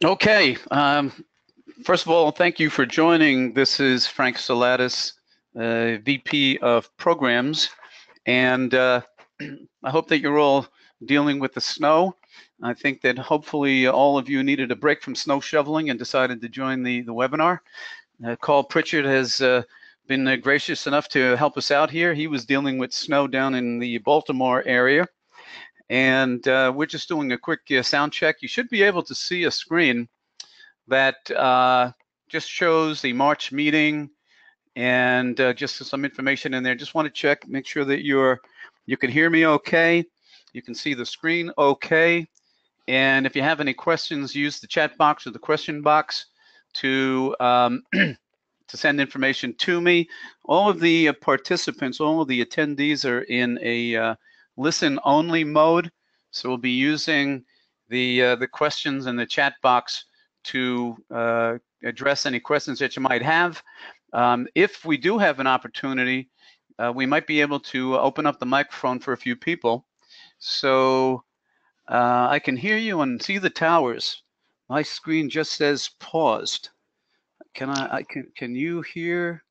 Okay. First of all, thank you for joining. This is Frank Salatis, VP of Programs, and I hope that you're all dealing with the snow. I think that hopefully all of you needed a break from snow shoveling and decided to join the webinar. Carl Pritchard has been gracious enough to help us out here. He was dealing with snow down in the Baltimore area, and we're just doing a quick sound check. You should be able to see a screen that just shows the March meeting and just some information in there. Just want to check, make sure that you can hear me okay. You can see the screen okay. And if you have any questions, use the chat box or the question box to to send information to me. All of the participants, all of the attendees are in a listen-only mode. So we'll be using the questions in the chat box to address any questions that you might have. If we do have an opportunity, we might be able to open up the microphone for a few people. So I can hear you and see the towers. My screen just says paused. Can you hear?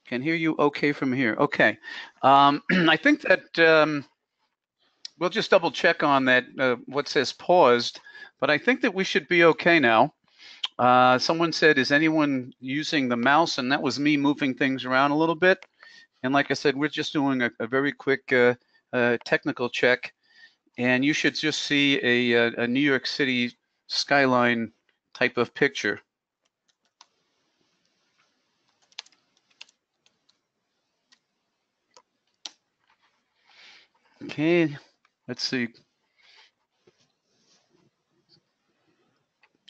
Can hear you okay from here? Okay. I think that we'll just double check on that, what says paused, but I think that we should be okay now. Someone said, is anyone using the mouse? And that was me moving things around a little bit. And like I said, we're just doing a very quick technical check. And you should just see a New York City skyline type of picture. Okay, let's see.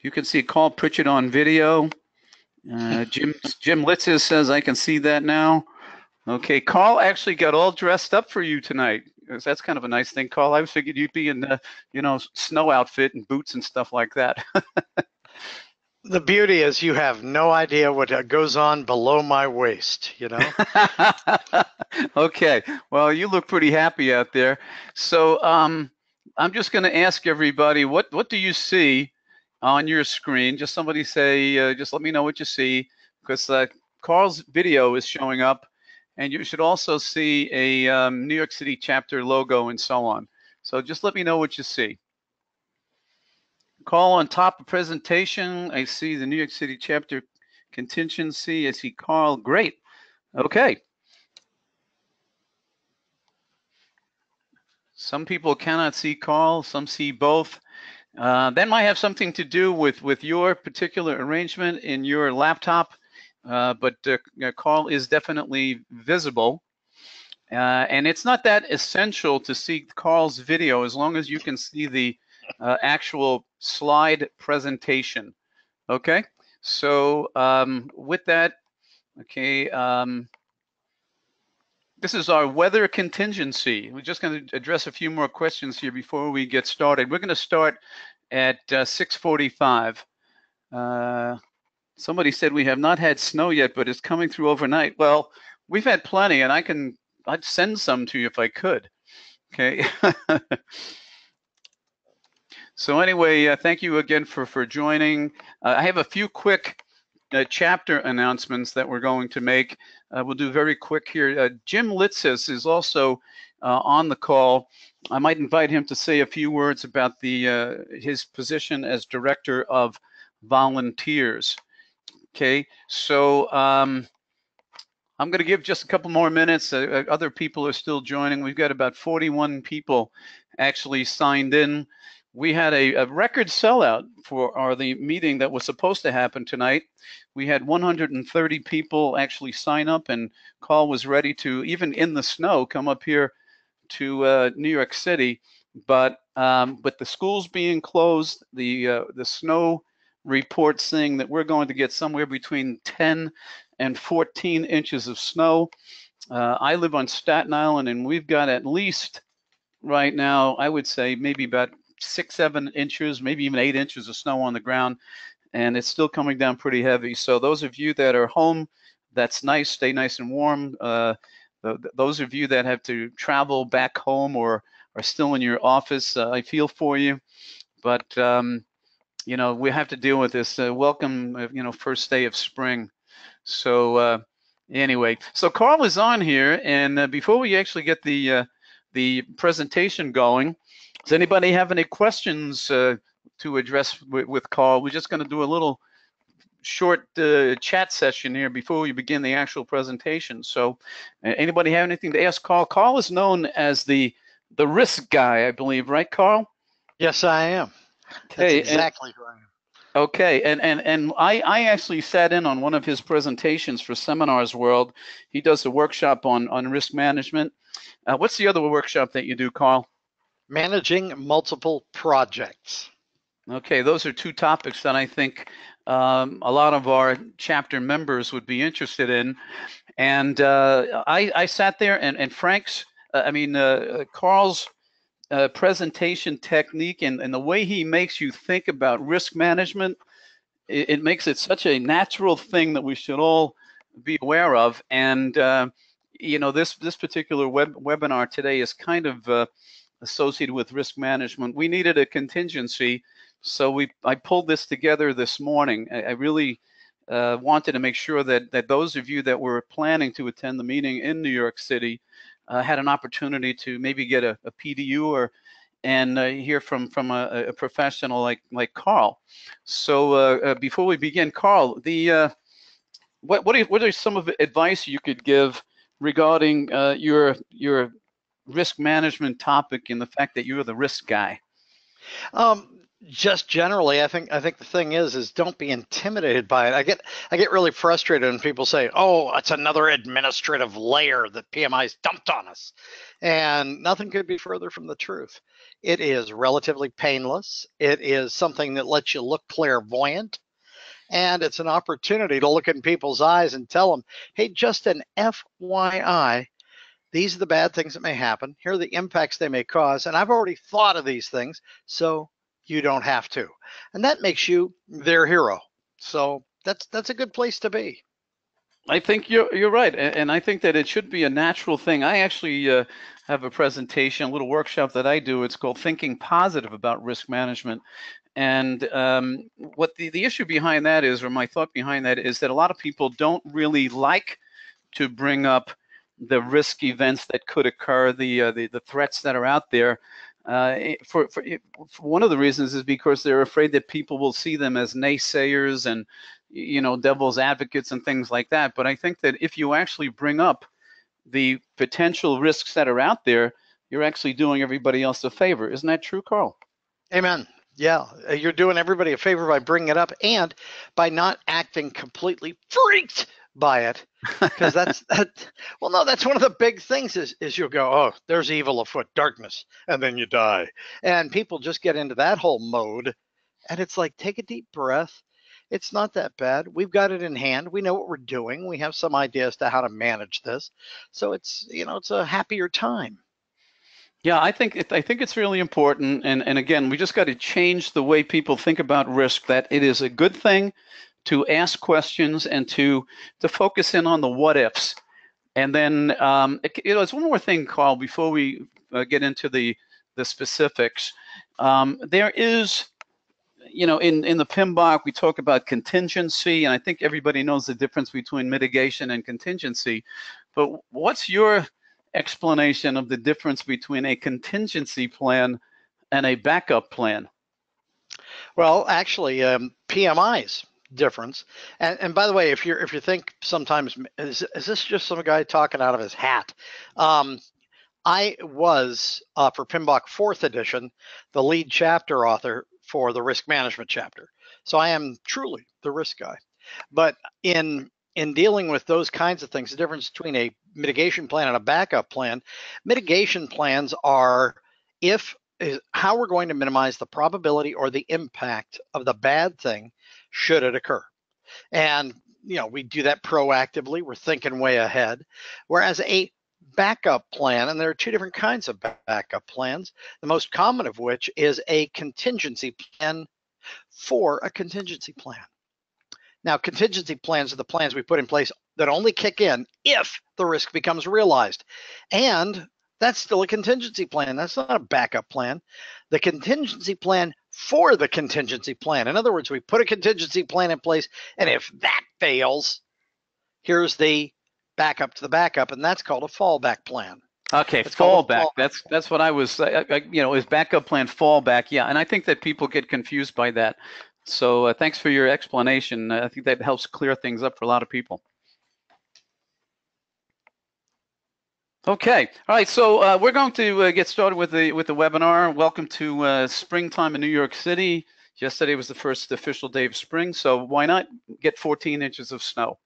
You can see Carl Pritchard on video. Jim Litzis says, I can see that now. Okay, Carl actually got all dressed up for you tonight. That's kind of a nice thing, Carl. I figured you'd be in the, snow outfit and boots and stuff like that. The beauty is you have no idea what goes on below my waist, you know? Okay, well, you look pretty happy out there. So I'm just going to ask everybody, what do you see on your screen? Just somebody say, just let me know what you see, because Carl's video is showing up, and you should also see a New York City chapter logo and so on. So just let me know what you see. Carl, on top of presentation, I see the New York City chapter contingency. I see Carl. Great. Okay. Some people cannot see Carl, some see both. That might have something to do with your particular arrangement in your laptop, but Carl is definitely visible. And it's not that essential to see Carl's video as long as you can see the actual slide presentation. Okay, so with that, okay, this is our weather contingency. We're just going to address a few more questions here before we get started. We're going to start at 6:45. Somebody said we have not had snow yet, but it's coming through overnight. Well, we've had plenty, and I'd send some to you if I could. Okay. So anyway, thank you again for joining. I have a few quick chapter announcements that we're going to make. We'll do very quick here. Jim Litzis is also on the call. I might invite him to say a few words about his position as Director of Volunteers. Okay, so I'm going to give just a couple more minutes. Other people are still joining. We've got about 41 people actually signed in. We had a record sellout for the meeting that was supposed to happen tonight. We had 130 people actually sign up, and Carl was ready to, even in the snow, come up here to New York City. But with the schools being closed, the snow report saying that we're going to get somewhere between 10 and 14 inches of snow. I live on Staten Island, and we've got at least right now, I would say maybe about 6-7 inches, maybe even 8 inches of snow on the ground, and it's still coming down pretty heavy. So those of you that are home, that's nice, stay nice and warm. Those of you that have to travel back home or are still in your office, I feel for you. But we have to deal with this. Welcome, first day of spring. So anyway, so Carl is on here, and before we actually get the presentation going, does anybody have any questions to address with Carl? We're just going to do a little short chat session here before we begin the actual presentation. So anybody have anything to ask Carl? Carl is known as the risk guy, I believe, right, Carl? Yes, I am. That's Okay, exactly who I am. okay, and I actually sat in on one of his presentations for Seminars World. He does a workshop on risk management. What's the other workshop that you do, Carl? Managing multiple projects. Okay, those are two topics that I think a lot of our chapter members would be interested in. And I sat there, and Frank's, Carl's presentation technique and the way he makes you think about risk management, it makes it such a natural thing that we should all be aware of. And this particular webinar today is kind of associated with risk management. We needed a contingency, so I pulled this together this morning. I really wanted to make sure that those of you that were planning to attend the meeting in New York City had an opportunity to maybe get a PDU and hear from a professional like Carl. So before we begin, Carl, what are some of the advice you could give regarding your risk management topic and the fact that you're the risk guy? Just generally, I think the thing is don't be intimidated by it. I get really frustrated when people say, "Oh, it's another administrative layer that PMI's dumped on us," and nothing could be further from the truth. It is relatively painless. It is something that lets you look clairvoyant, and it's an opportunity to look in people's eyes and tell them, "Hey, just an FYI. These are the bad things that may happen. Here are the impacts they may cause. And I've already thought of these things, so you don't have to." And that makes you their hero. So that's a good place to be. I think you're right, and I think that it should be a natural thing. I actually have a presentation, a little workshop that I do. It's called Thinking Positive about Risk Management. And what the issue behind that is, or my thought behind that is that a lot of people don't really like to bring up the risk events that could occur, the threats that are out there. For one of the reasons is because they're afraid that people will see them as naysayers and devil's advocates and things like that. But I think that if you actually bring up the potential risks that are out there, you're actually doing everybody else a favor. Isn't that true, Carl? Amen. Yeah, you're doing everybody a favor by bringing it up and by not acting completely freaked by it, because that's well, no, that's one of the big things is you'll go, "Oh, there's evil afoot, darkness," and then you die, and people just get into that whole mode, and it's like, take a deep breath. It's not that bad. We've got it in hand. We know what we're doing. We have some idea as to how to manage this, so it's it's a happier time. Yeah, I think it's really important, and again, we just got to change the way people think about risk. That it is a good thing to ask questions and to focus in on the what ifs. And then it's one more thing, Carl, before we get into the specifics. There is, in the PMBOK, we talk about contingency, and I think everybody knows the difference between mitigation and contingency. But what's your explanation of the difference between a contingency plan and a backup plan? Well, actually, PMI's difference. And by the way, if you think sometimes, is this just some guy talking out of his hat? I was for PMBOK 4th edition, the lead chapter author for the risk management chapter. So I am truly the risk guy. But in dealing with those kinds of things, the difference between a mitigation plan and a backup plan, mitigation plans are how we're going to minimize the probability or the impact of the bad thing should it occur. And we do that proactively. We're thinking way ahead. Whereas a backup plan, and there are two different kinds of backup plans, the most common of which is a contingency plan for a contingency plan. Now, contingency plans are the plans we put in place that only kick in if the risk becomes realized. And that's still a contingency plan. That's not a backup plan. The contingency plan for the contingency plan. In other words, we put a contingency plan in place, and if that fails, here's the backup to the backup, and that's called a fallback plan. Okay, It's called a fallback. fallback. That's what I was, is backup plan fallback? Yeah, and I think that people get confused by that. So thanks for your explanation. I think that helps clear things up for a lot of people. Okay, all right. So we're going to get started with the webinar. Welcome to springtime in New York City. Yesterday was the first official day of spring, so why not get 14 inches of snow?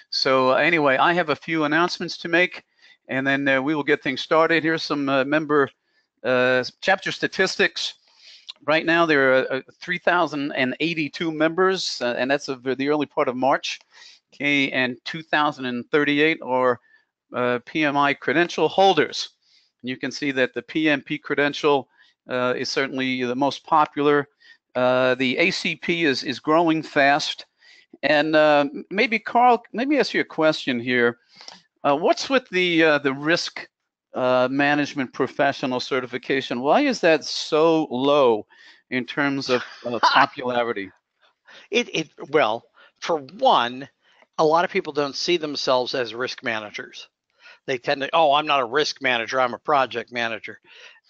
So anyway, I have a few announcements to make, and then we will get things started. Here's some member chapter statistics. Right now, there are 3,082 members, and that's of the early part of March. Okay, and 2,038 are PMI credential holders. And you can see that the PMP credential is certainly the most popular. The ACP is growing fast. And maybe Carl, let me ask you a question here. What's with the risk management professional certification? Why is that so low in terms of popularity? Well, for one, a lot of people don't see themselves as risk managers. They tend to, oh, I'm not a risk manager, I'm a project manager.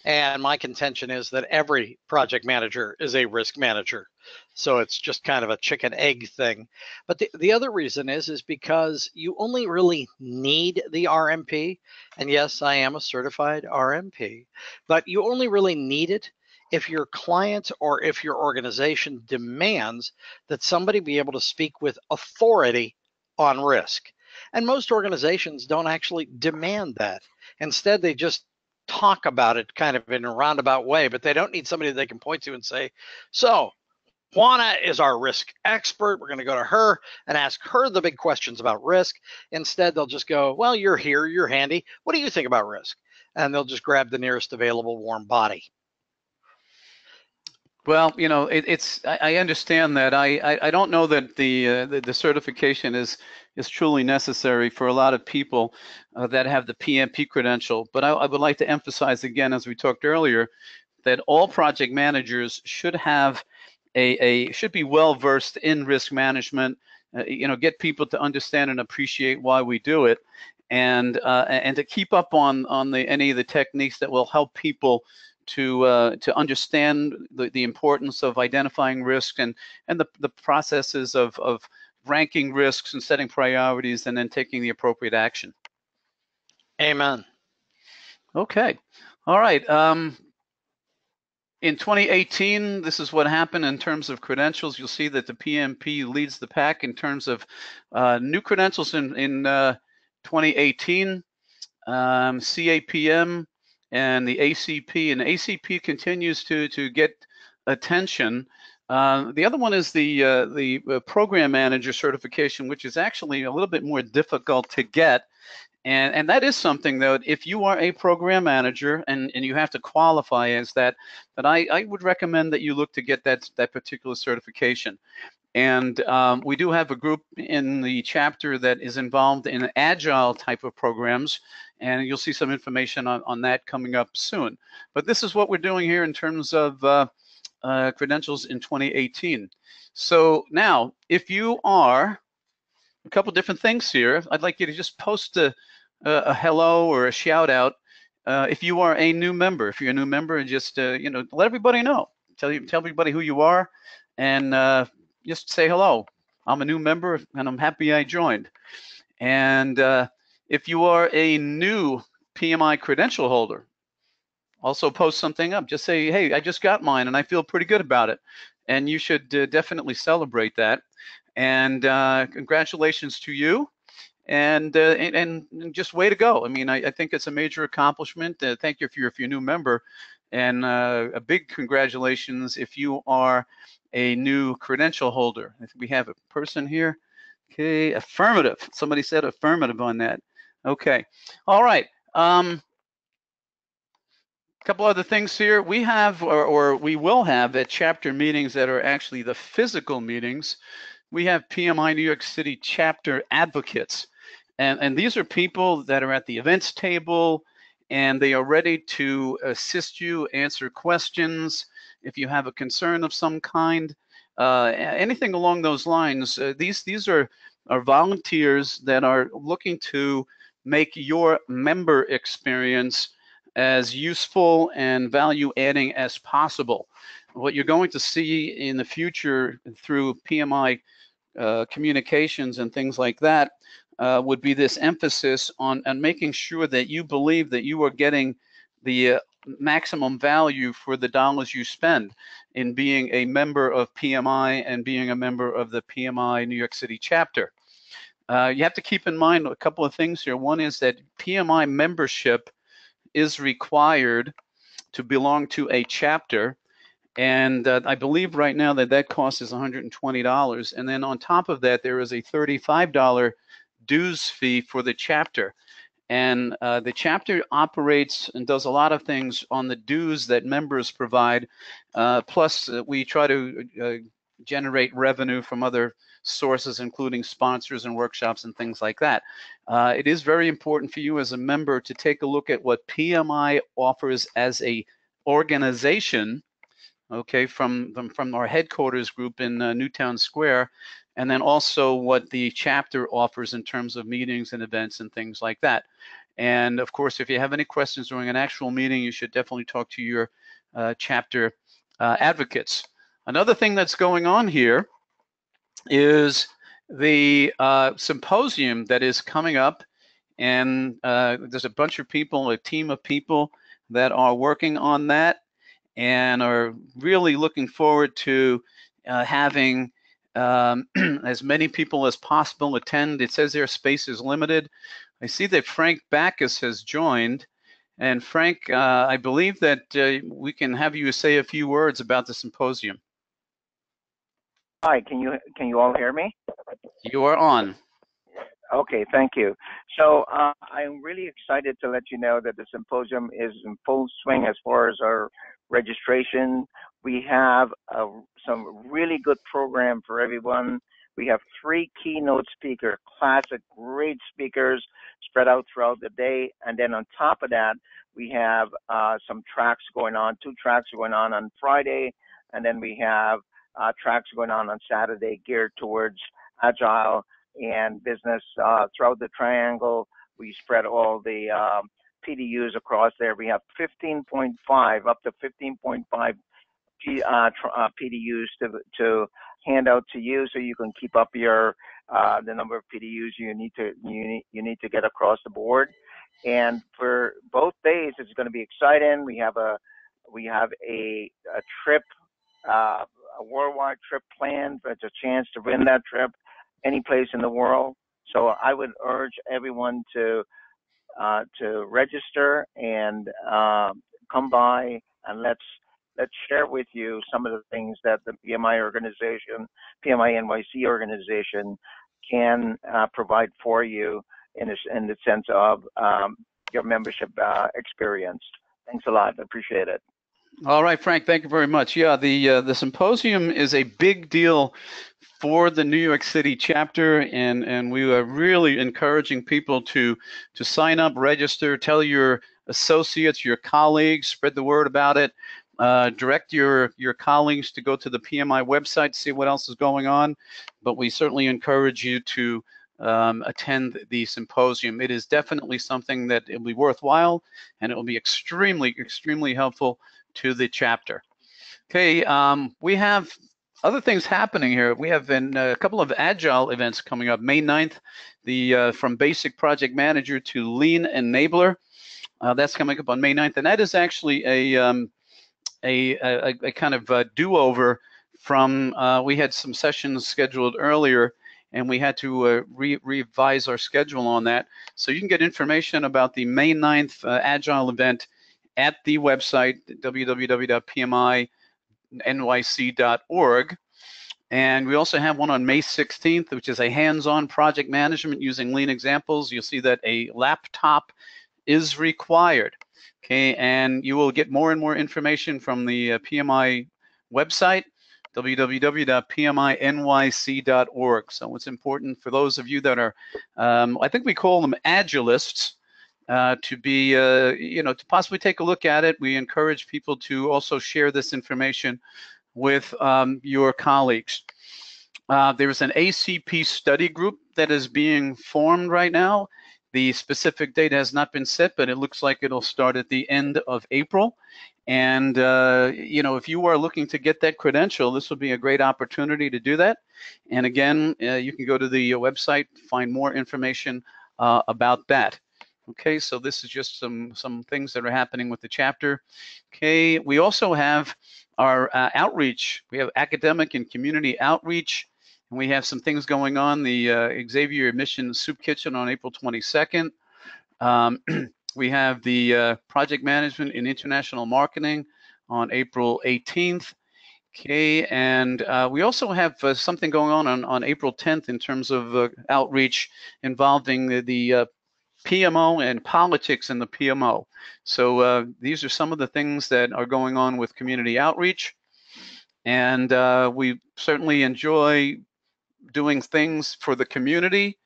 And my contention is that every project manager is a risk manager. So it's just kind of a chicken egg thing. But the other reason is because you only really need the RMP. And yes, I am a certified RMP, but you only really need it if your client or if your organization demands that somebody be able to speak with authority on risk. And most organizations don't actually demand that. Instead, they just talk about it kind of in a roundabout way, but they don't need somebody they can point to and say, so Juana is our risk expert. We're going to go to her and ask her the big questions about risk. Instead, they'll just go, well, you're here, you're handy. What do you think about risk? And they'll just grab the nearest available warm body. Well, I understand that. I don't know that the certification is truly necessary for a lot of people that have the PMP credential. But I would like to emphasize again, as we talked earlier, that all project managers should have should be well versed in risk management. Get people to understand and appreciate why we do it, and to keep up on any of the techniques that will help people to understand the importance of identifying risk and the processes of ranking risks and setting priorities and then taking the appropriate action. Amen. Okay. All right. In 2018, this is what happened in terms of credentials. You'll see that the PMP leads the pack in terms of new credentials in 2018, CAPM, and the ACP. And ACP continues to get attention. The other one is the program manager certification, which is actually a little bit more difficult to get. And that is something, though, if you are a program manager and you have to qualify as that, then I would recommend that you look to get that particular certification. And we do have a group in the chapter that is involved in agile type of programs, and you'll see some information on that coming up soon. But this is what we're doing here in terms of credentials in 2018. So now, if you are a couple different things here, I'd like you to just post a hello or a shout out if you are a new member. If you're a new member, and just let everybody know. Tell everybody who you are, and just say hello. I'm a new member, and I'm happy I joined. And if you are a new PMI credential holder, also post something up. Just say, hey, I just got mine, and I feel pretty good about it. And you should definitely celebrate that. And congratulations to you. And just way to go. I mean, I think it's a major accomplishment. Thank you if you're a new member, and a big congratulations if you are a new credential holder. I think we have a person here. Okay, affirmative. Somebody said affirmative on that. Okay, all right. A couple other things here. We have, or we will have, at chapter meetings that are actually the physical meetings. We have PMI New York City chapter advocates. And these are people that are at the events table, and they are ready to assist you, answer questions, if you have a concern of some kind, anything along those lines. These are volunteers that are looking to make your member experience as useful and value adding as possible. What you're going to see in the future through PMI communications and things like that would be this emphasis on making sure that you believe that you are getting the maximum value for the dollars you spend in being a member of PMI and being a member of the PMI New York City chapter. You have to keep in mind a couple of things here. One is that PMI membership is required to belong to a chapter. And I believe right now that cost is $120. And then on top of that, there is a $35 dues fee for the chapter. And the chapter operates and does a lot of things on the dues that members provide. Plus, we try to generate revenue from other sources, including sponsors and workshops and things like that. It is very important for you as a member to take a look at what PMI offers as a organization, okay, from our headquarters group in Newtown Square, and then also what the chapter offers in terms of meetings and events and things like that. And of course, if you have any questions during an actual meeting, you should definitely talk to your chapter advocates. Another thing that's going on here is the symposium that is coming up, and there's a bunch of people, a team of people that are working on that and are really looking forward to having as many people as possible attend. It says their space is limited. I see that Frank Backus has joined. And Frank, I believe that we can have you say a few words about the symposium. Hi, can you all hear me? You are on. Okay, thank you. So I'm really excited to let you know that the symposium is in full swing as far as our registration. We have some really good program for everyone. We have 3 keynote speakers, classic, great speakers spread out throughout the day. And then on top of that, we have some tracks going on, 2 tracks going on Friday. And then we have tracks going on Saturday geared towards agile and business throughout the triangle. We spread all the PDUs across there. We have 15.5, up to 15.5 PDUs to hand out to you, so you can keep up your the number of PDUs you need to get across the board. And for both days, it's going to be exciting. We have a trip, a worldwide trip planned. It's a chance to win that trip any place in the world. So I would urge everyone to register and come by, and let's share with you some of the things that the PMI organization, PMI NYC organization, can provide for you in the sense of your membership experience. Thanks a lot. I appreciate it. All right, Frank, thank you very much. Yeah, the symposium is a big deal for the New York City chapter, and we are really encouraging people to sign up, register, tell your associates, your colleagues, spread the word about it. Direct your colleagues to go to the PMI website, see what else is going on. But we certainly encourage you to attend the symposium. It is definitely something that it will be worthwhile, and it will be extremely, extremely helpful to the chapter. Okay, we have other things happening here. We have a couple of agile events coming up. May 9th, the from basic project manager to lean enabler. That's coming up on May 9th, and that is actually a kind of do-over from, we had some sessions scheduled earlier, and we had to revise our schedule on that. So you can get information about the May 9th Agile event at the website, www.pminyc.org. And we also have one on May 16th, which is a hands-on project management using lean examples. You'll see that a laptop is required. Okay, and you will get more and more information from the PMI website, www.pminyc.org. So it's important for those of you that are, I think we call them agilists, to be, to possibly take a look at it. We encourage people to also share this information with your colleagues. There's an ACP study group that is being formed right now. The specific date has not been set, but it looks like it'll start at the end of April. And, if you are looking to get that credential, this will be a great opportunity to do that. And again, you can go to the website, find more information about that. Okay, so this is just some things that are happening with the chapter. Okay, we also have our outreach. We have academic and community outreach, and we have some things going on. The Xavier Mission Soup Kitchen on April 22nd. We have the project management in international marketing on April 18th. Okay, and we also have something going on April 10th in terms of outreach involving the PMO and politics in the PMO. So these are some of the things that are going on with community outreach. And we certainly enjoy doing things for the community.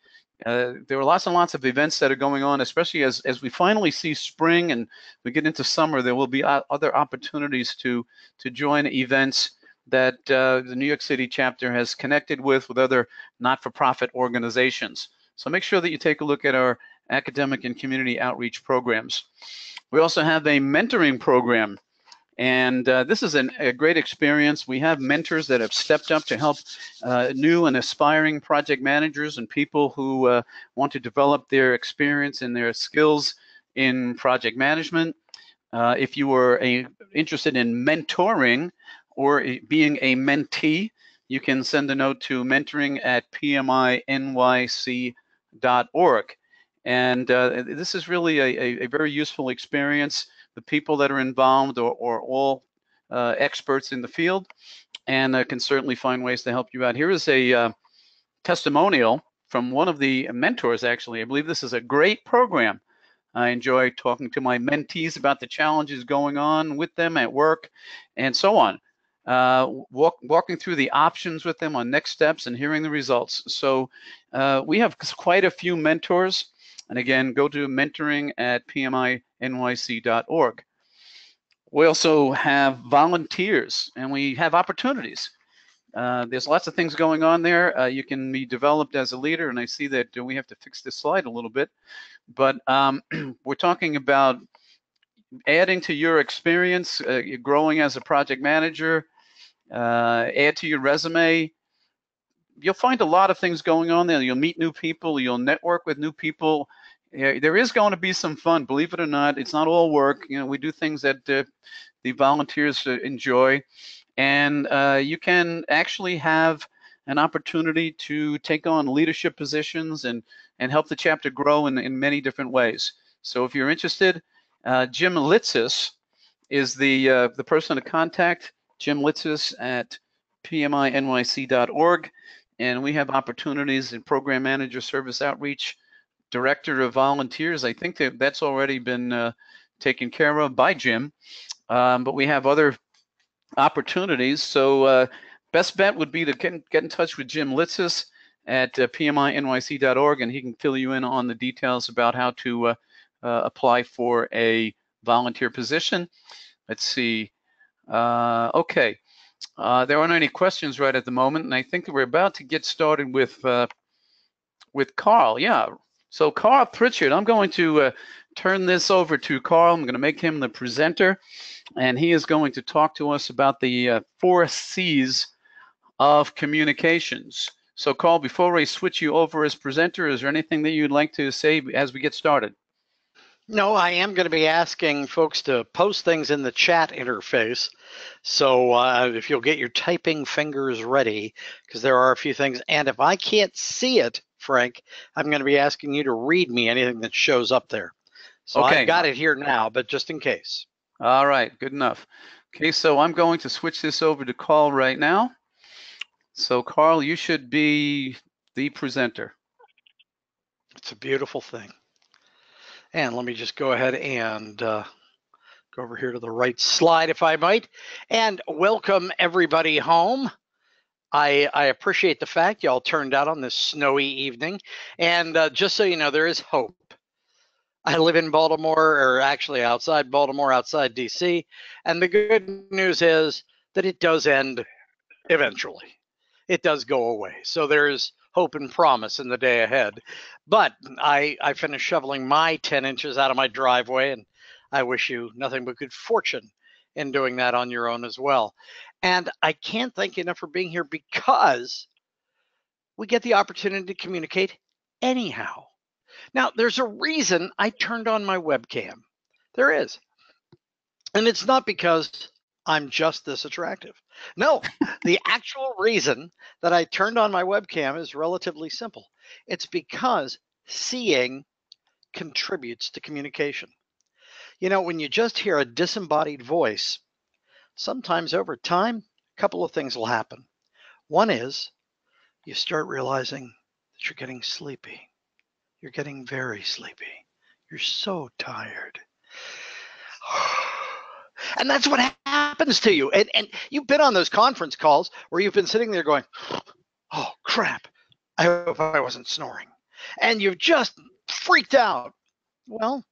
There are lots and lots of events that are going on, especially as we finally see spring and we get into summer. There will be other opportunities to join events that the New York City chapter has connected with other not-for-profit organizations. So make sure that you take a look at our academic and community outreach programs. We also have a mentoring program, and this is a great experience. We have mentors that have stepped up to help new and aspiring project managers and people who want to develop their experience and their skills in project management. If you are interested in mentoring or being a mentee, you can send a note to mentoring@PMINYC.org. And this is really a very useful experience. The people that are involved are all experts in the field, and can certainly find ways to help you out. Here is a testimonial from one of the mentors, actually. I believe this is a great program. I enjoy talking to my mentees about the challenges going on with them at work and so on. Walking through the options with them on next steps and hearing the results. So we have quite a few mentors. And again, go to mentoring@PMINYC.org. We also have volunteers, and we have opportunities. There's lots of things going on there. You can be developed as a leader, and I see that we have to fix this slide a little bit. But we're talking about adding to your experience, growing as a project manager, add to your resume. You'll find a lot of things going on there. You'll meet new people. You'll network with new people. There is going to be some fun, believe it or not. It's not all work. We do things that the volunteers enjoy. And you can actually have an opportunity to take on leadership positions and help the chapter grow in many different ways. So if you're interested, Jim Litzis is the person to contact, Jim Litzis at PMINYC.org. And we have opportunities in program manager, service outreach, director of volunteers. I think that's already been taken care of by Jim, but we have other opportunities. So best bet would be to get in touch with Jim Litzis at PMINYC.org, and he can fill you in on the details about how to apply for a volunteer position. Let's see. Okay. There aren't any questions right at the moment, and I think we're about to get started with Carl. Yeah. So Carl Pritchard, I'm going to turn this over to Carl. I'm going to make him the presenter, and he is going to talk to us about the 4 C's of communications. So Carl, before I switch you over as presenter, is there anything that you'd like to say as we get started? No, I am going to be asking folks to post things in the chat interface. So if you'll get your typing fingers ready, because there are a few things. And if I can't see it, Frank, I'm going to be asking you to read me anything that shows up there. So okay. I've got it here now, but just in case. All right, good enough. Okay, so I'm going to switch this over to Carl right now. So Carl, you should be the presenter. It's a beautiful thing. And let me just go ahead and go over here to the right slide, if I might, and welcome everybody home. I appreciate the fact y'all turned out on this snowy evening. And just so you know, there is hope. I live in Baltimore, or actually outside Baltimore, outside DC. And the good news is that it does end eventually. It does go away. So there's hope and promise in the day ahead. But I finished shoveling my 10 inches out of my driveway, and I wish you nothing but good fortune in doing that on your own as well. And I can't thank you enough for being here, because we get the opportunity to communicate anyhow. Now, there's a reason I turned on my webcam. There is. And it's not because I'm just this attractive. No, the actual reason that I turned on my webcam is relatively simple. It's because seeing contributes to communication. You know, when you just hear a disembodied voice, sometimes over time, a couple of things will happen. One is you start realizing that you're getting sleepy. You're getting very sleepy. You're so tired. And that's what happens to you. And you've been on those conference calls where you've been sitting there going, oh, crap, I hope I wasn't snoring. And you've just freaked out. Well,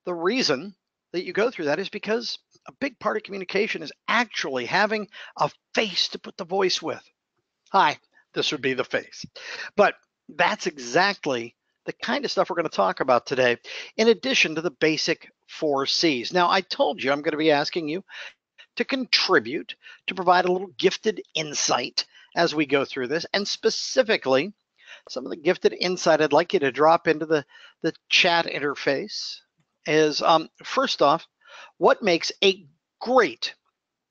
the reason that you go through that is because a big part of communication is actually having a face to put the voice with. Hi, this would be the face. But that's exactly the kind of stuff we're going to talk about today, in addition to the basic 4 C's. Now, I told you I'm going to be asking you to contribute, to provide a little gifted insight as we go through this, and specifically, some of the gifted insight I'd like you to drop into the chat interface is, first off, what makes a great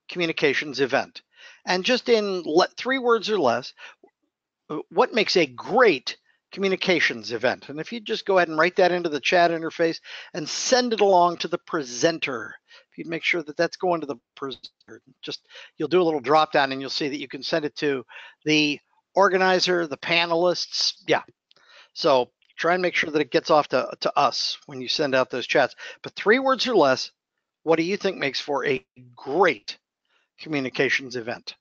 communications event? And just in 3 words or less, what makes a great communications event? And if you just go ahead and write that into the chat interface and send it along to the presenter, if you'd make sure that that's going to the presenter, you'll do a little drop down and you'll see that you can send it to the organizer, the panelists. Yeah. So try and make sure that it gets off to us when you send out those chats. But 3 words or less, what do you think makes for a great communications event?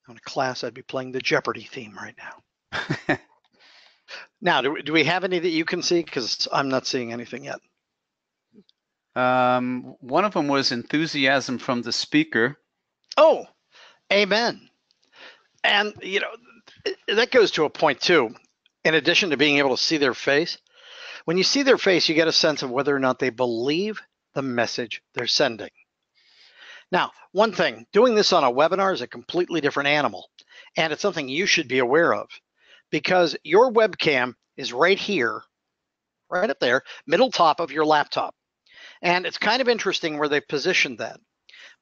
On a class, I'd be playing the Jeopardy theme right now. Now, do we have any that you can see? Because I'm not seeing anything yet. One of them was enthusiasm from the speaker. Oh, amen. And, you know, that goes to a point, too. In addition to being able to see their face, when you see their face, you get a sense of whether or not they believe the message they're sending. Now, one thing, doing this on a webinar is a completely different animal, and it's something you should be aware of, because your webcam is right here, right up there, middle top of your laptop. And it's kind of interesting where they've positioned that,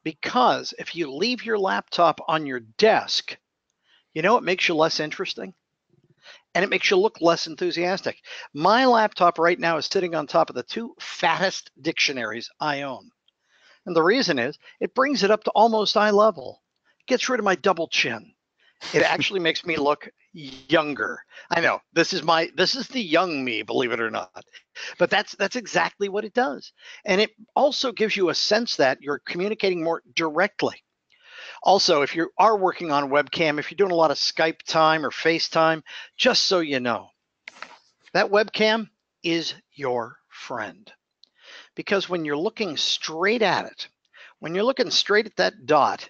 because if you leave your laptop on your desk, you know it makes you less interesting, and it makes you look less enthusiastic. My laptop right now is sitting on top of the 2 fattest dictionaries I own. And the reason is it brings it up to almost eye level. Gets rid of my double chin. It actually makes me look younger. I know this is the young me, believe it or not. But that's exactly what it does. And it also gives you a sense that you're communicating more directly. Also, if you are working on webcam, if you're doing a lot of Skype time or FaceTime, just so you know, that webcam is your friend. Because when you're looking straight at it, when you're looking straight at that dot,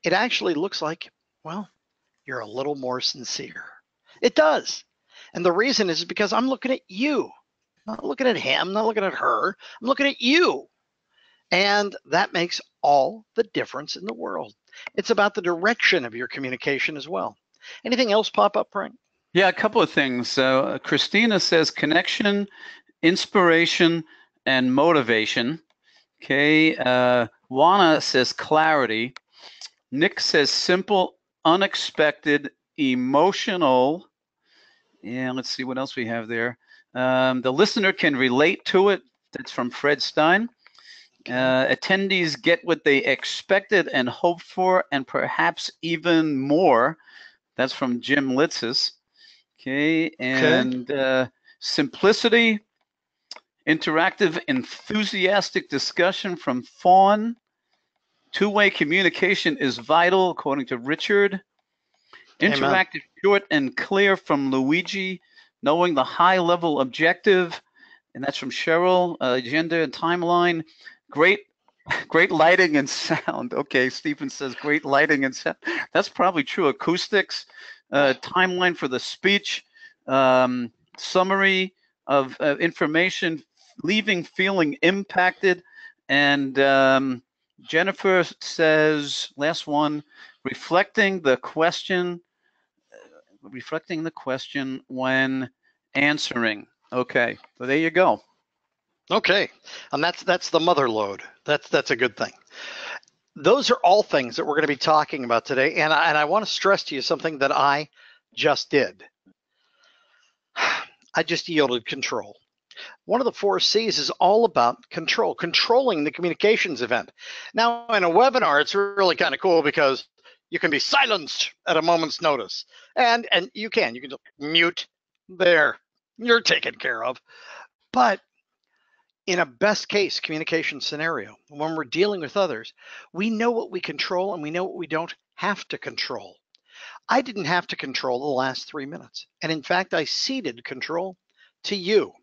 it actually looks like, well, you're a little more sincere. It does. And the reason is because I'm looking at you. I'm not looking at him, not looking at her. I'm looking at you. And that makes all the difference in the world. It's about the direction of your communication as well. Anything else pop up, Frank? Yeah, a couple of things. Christina says connection, inspiration, and motivation. Okay. Juana says clarity. Nick says simple, unexpected, emotional. Yeah, let's see what else we have there. The listener can relate to it. That's from Fred Stein. Attendees get what they expected and hoped for, and perhaps even more. That's from Jim Litzis. Okay, and simplicity, interactive, enthusiastic discussion from Fawn. Two-way communication is vital, according to Richard. Interactive, short, and clear from Luigi. Knowing the high-level objective, and that's from Cheryl. Agenda and timeline. Great lighting and sound. Okay, Stephen says great lighting and sound. That's probably true. Acoustics. Timeline for the speech. Summary of information. Leaving feeling impacted. And Jennifer says, last one, reflecting the question when answering. Okay, so there you go. Okay, and that's the mother load. That's a good thing. Those are all things that we're going to be talking about today, and I want to stress to you something that I just did. I just yielded control. One of the 4 C's is all about control, controlling the communications event. Now, in a webinar, it's really kind of cool because you can be silenced at a moment's notice, and you can just mute there. You're taken care of. But in a best case communication scenario, when we're dealing with others, we know what we control and we know what we don't have to control. I didn't have to control the last 3 minutes. And in fact, I ceded control to you.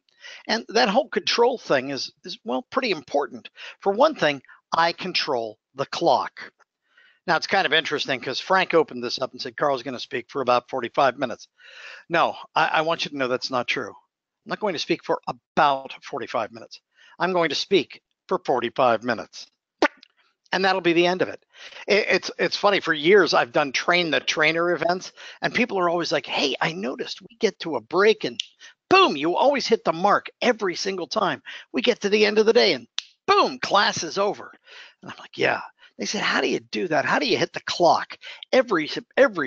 And that whole control thing is well, pretty important. For one thing, I control the clock. Now, it's kind of interesting because Frank opened this up and said, Carl's going to speak for about 45 minutes. No, I want you to know that's not true. I'm not going to speak for about 45 minutes. I'm going to speak for 45 minutes. And that'll be the end of it. It's funny, for years I've done train the trainer events, and people are always like, hey, I noticed we get to a break and boom, you always hit the mark every single time. We get to the end of the day and boom, class is over. And I'm like, yeah. They said, how do you do that? How do you hit the clock every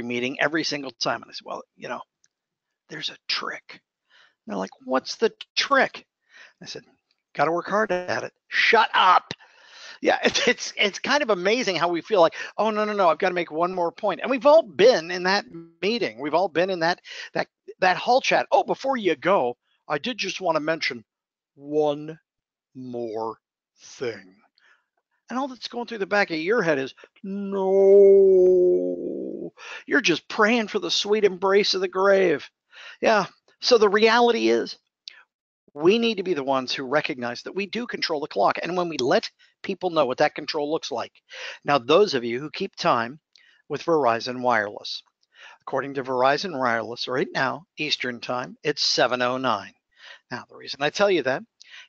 meeting, every single time? And I said, well, there's a trick. And they're like, what's the trick? I said, got to work hard at it. Shut up. Yeah, it's kind of amazing how we feel like, oh, no, I've got to make one more point. And we've all been in that meeting. We've all been in that hall chat. Oh, before you go, I did just want to mention one more thing. And all that's going through the back of your head is, no, you're just praying for the sweet embrace of the grave. Yeah, so the reality is, we need to be the ones who recognize that we do control the clock. And when we let people know what that control looks like. Now, those of you who keep time with Verizon Wireless, according to Verizon Wireless, right now, Eastern time, it's 7:09. Now, the reason I tell you that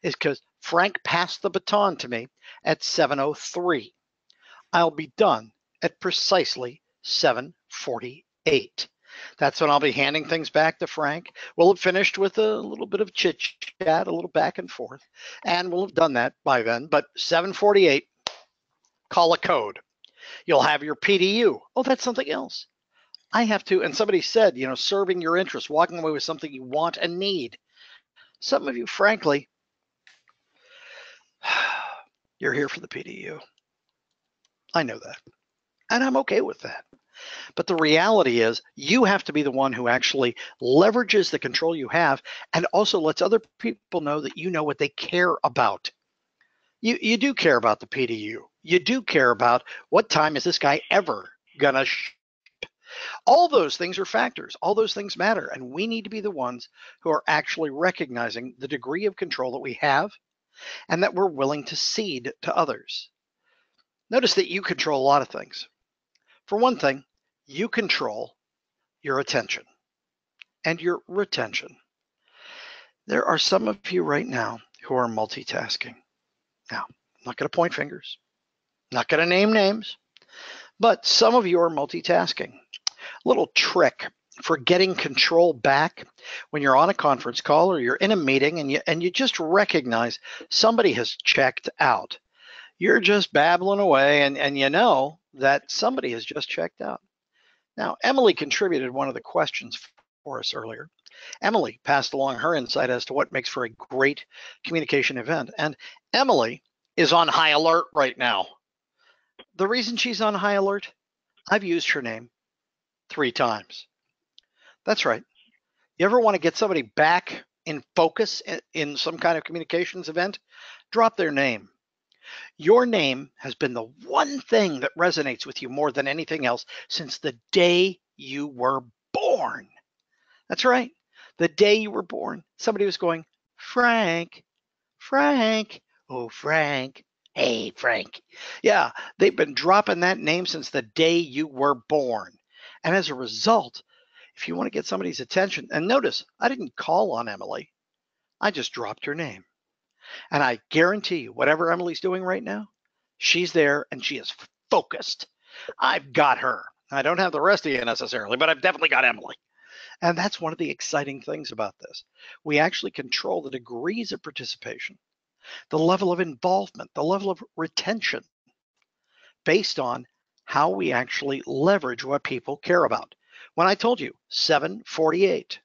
is because Frank passed the baton to me at 7:03. I'll be done at precisely 7:48. That's when I'll be handing things back to Frank. We'll have finished with a little bit of chit chat, a little back and forth, and we'll have done that by then. But 7:48, call a code. You'll have your PDU. Oh, that's something else. I have to, and somebody said, serving your interests, walking away with something you want and need. Some of you, frankly, you're here for the PDU. I know that, and I'm okay with that. But the reality is, you have to be the one who actually leverages the control you have and also lets other people know that you know what they care about. You do care about the PDU. You do care about what time is this guy ever gonna ship. All those things are factors. All those things matter. And we need to be the ones who are actually recognizing the degree of control that we have and that we're willing to cede to others. Notice that you control a lot of things. For one thing, you control your attention and your retention. There are some of you right now who are multitasking. Now, I'm not going to point fingers, not going to name names, but some of you are multitasking. A little trick for getting control back when you're on a conference call or you're in a meeting and you just recognize somebody has checked out. You're just babbling away and you know that somebody has just checked out. Now, Emily contributed one of the questions for us earlier. Emily passed along her insight as to what makes for a great communication event. And Emily is on high alert right now. The reason she's on high alert, I've used her name 3 times. That's right. You ever want to get somebody back in focus in some kind of communications event? Drop their name. Your name has been the one thing that resonates with you more than anything else since the day you were born. That's right. The day you were born, somebody was going, Frank, Frank, oh, Frank, hey, Frank. Yeah, they've been dropping that name since the day you were born. And as a result, if you want to get somebody's attention, and notice, I didn't call on Emily. I just dropped her name. And I guarantee you, whatever Emily's doing right now, she's there and she is focused. I've got her. I don't have the rest of you necessarily, but I've definitely got Emily. And that's one of the exciting things about this. We actually control the degrees of participation, the level of involvement, the level of retention, based on how we actually leverage what people care about. When I told you 7:48,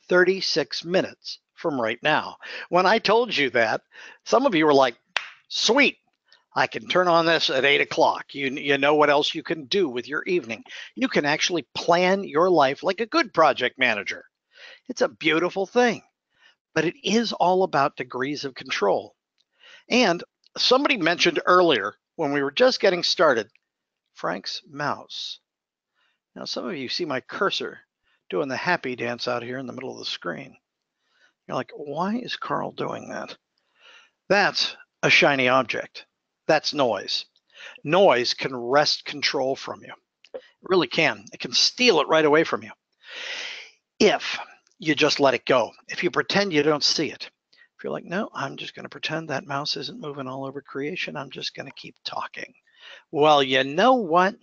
36 minutes from right now. When I told you that, some of you were like, sweet, I can turn on this at 8 o'clock. You know what else you can do with your evening. You can actually plan your life like a good project manager. It's a beautiful thing, but it is all about degrees of control. And somebody mentioned earlier when we were just getting started, Frank's mouse. Now, some of you see my cursor doing the happy dance out here in the middle of the screen. You're like, why is Carl doing that? That's a shiny object. That's noise. Noise can wrest control from you. It really can. It can steal it right away from you if you just let it go. If you pretend you don't see it. If you're like, no, I'm just going to pretend that mouse isn't moving all over creation. I'm just going to keep talking. Well, you know what?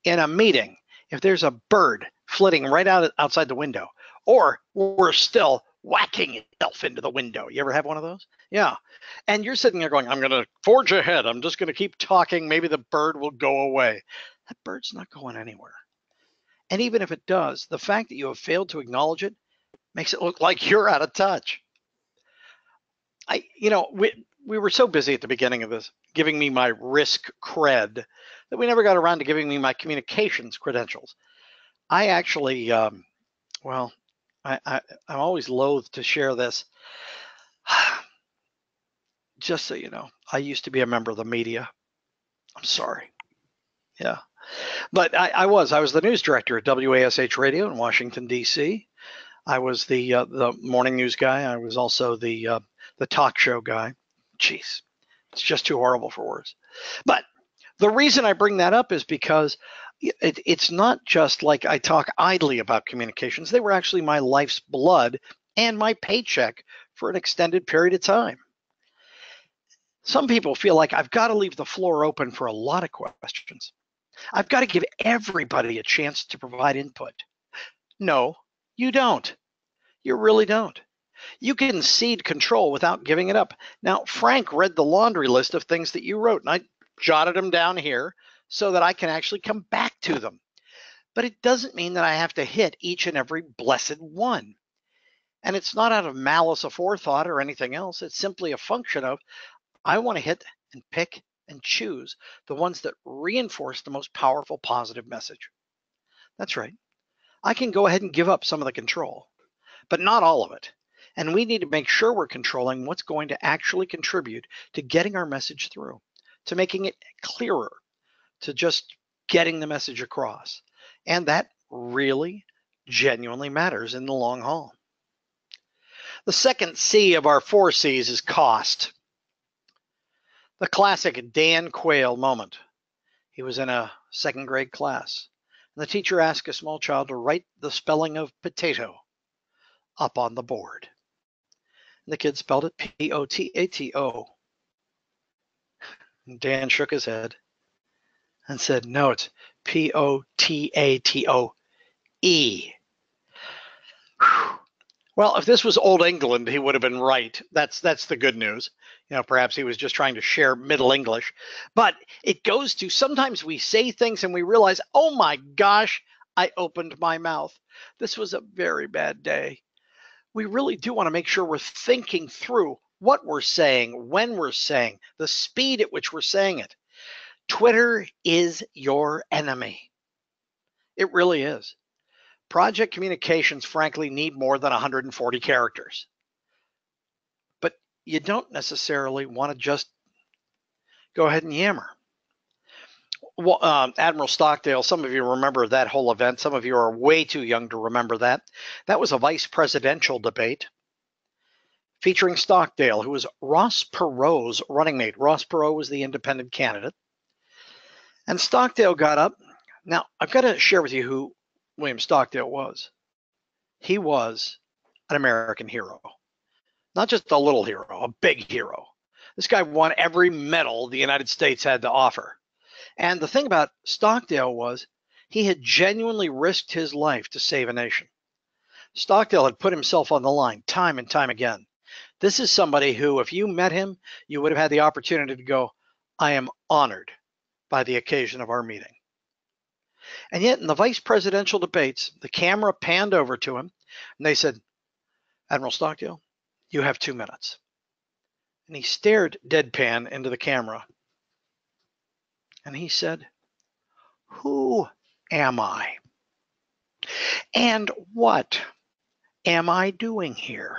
In a meeting, if there's a bird flitting right outside the window, or worse still, whacking itself into the window. You ever have one of those? Yeah. And you're sitting there going, I'm going to forge ahead. I'm just going to keep talking. Maybe the bird will go away. That bird's not going anywhere. And even if it does, the fact that you have failed to acknowledge it makes it look like you're out of touch. We were so busy at the beginning of this, giving me my risk cred, that we never got around to giving me my communications credentials. I actually, I'm always loath to share this. Just so you know, I used to be a member of the media. I'm sorry. Yeah. But I was the news director at WASH Radio in Washington, D.C. I was the morning news guy. I was also the talk show guy. Jeez, it's just too horrible for words. But the reason I bring that up is because it's not just like I talk idly about communications. They were actually my life's blood and my paycheck for an extended period of time. Some people feel like I've got to leave the floor open for a lot of questions. I've got to give everybody a chance to provide input. No, you don't. You really don't. You can cede control without giving it up. Now, Frank read the laundry list of things that you wrote, and I jotted them down here so that I can actually come back to them. But it doesn't mean that I have to hit each and every blessed one. And it's not out of malice aforethought or anything else. It's simply a function of I want to hit and pick and choose the ones that reinforce the most powerful positive message. That's right. I can go ahead and give up some of the control, but not all of it. And we need to make sure we're controlling what's going to actually contribute to getting our message through, to making it clearer, to just getting the message across. And that really genuinely matters in the long haul. The second C of our 4 C's is cost. The classic Dan Quayle moment. He was in a 2nd grade class, and the teacher asked a small child to write the spelling of potato up on the board. And the kid spelled it P-O-T-A-T-O. And Dan shook his head and said, no, it's P-O-T-A-T-O-E. Well, if this was Old England, he would have been right. That's the good news. Perhaps he was just trying to share Middle English. But it goes to sometimes we say things and we realize, oh my gosh, I opened my mouth. This was a very bad day. We really do want to make sure we're thinking through what we're saying, when we're saying, the speed at which we're saying it. Twitter is your enemy. It really is. Project communications, frankly, need more than 140 characters. But you don't necessarily want to just go ahead and yammer. Admiral Stockdale, some of you remember that whole event. Some of you are way too young to remember that. That was a vice presidential debate featuring Stockdale, who was Ross Perot's running mate. Ross Perot was the independent candidate. And Stockdale got up. Now, I've got to share with you who William Stockdale was. He was an American hero. Not just a little hero, a big hero. This guy won every medal the United States had to offer. And the thing about Stockdale was he had genuinely risked his life to save a nation. Stockdale had put himself on the line time and time again. This is somebody who, if you met him, you would have had the opportunity to go, I am honored by the occasion of our meeting. And yet in the vice presidential debates, the camera panned over to him and they said, Admiral Stockdale, you have 2 minutes. And he stared deadpan into the camera. And he said, who am I? And what am I doing here?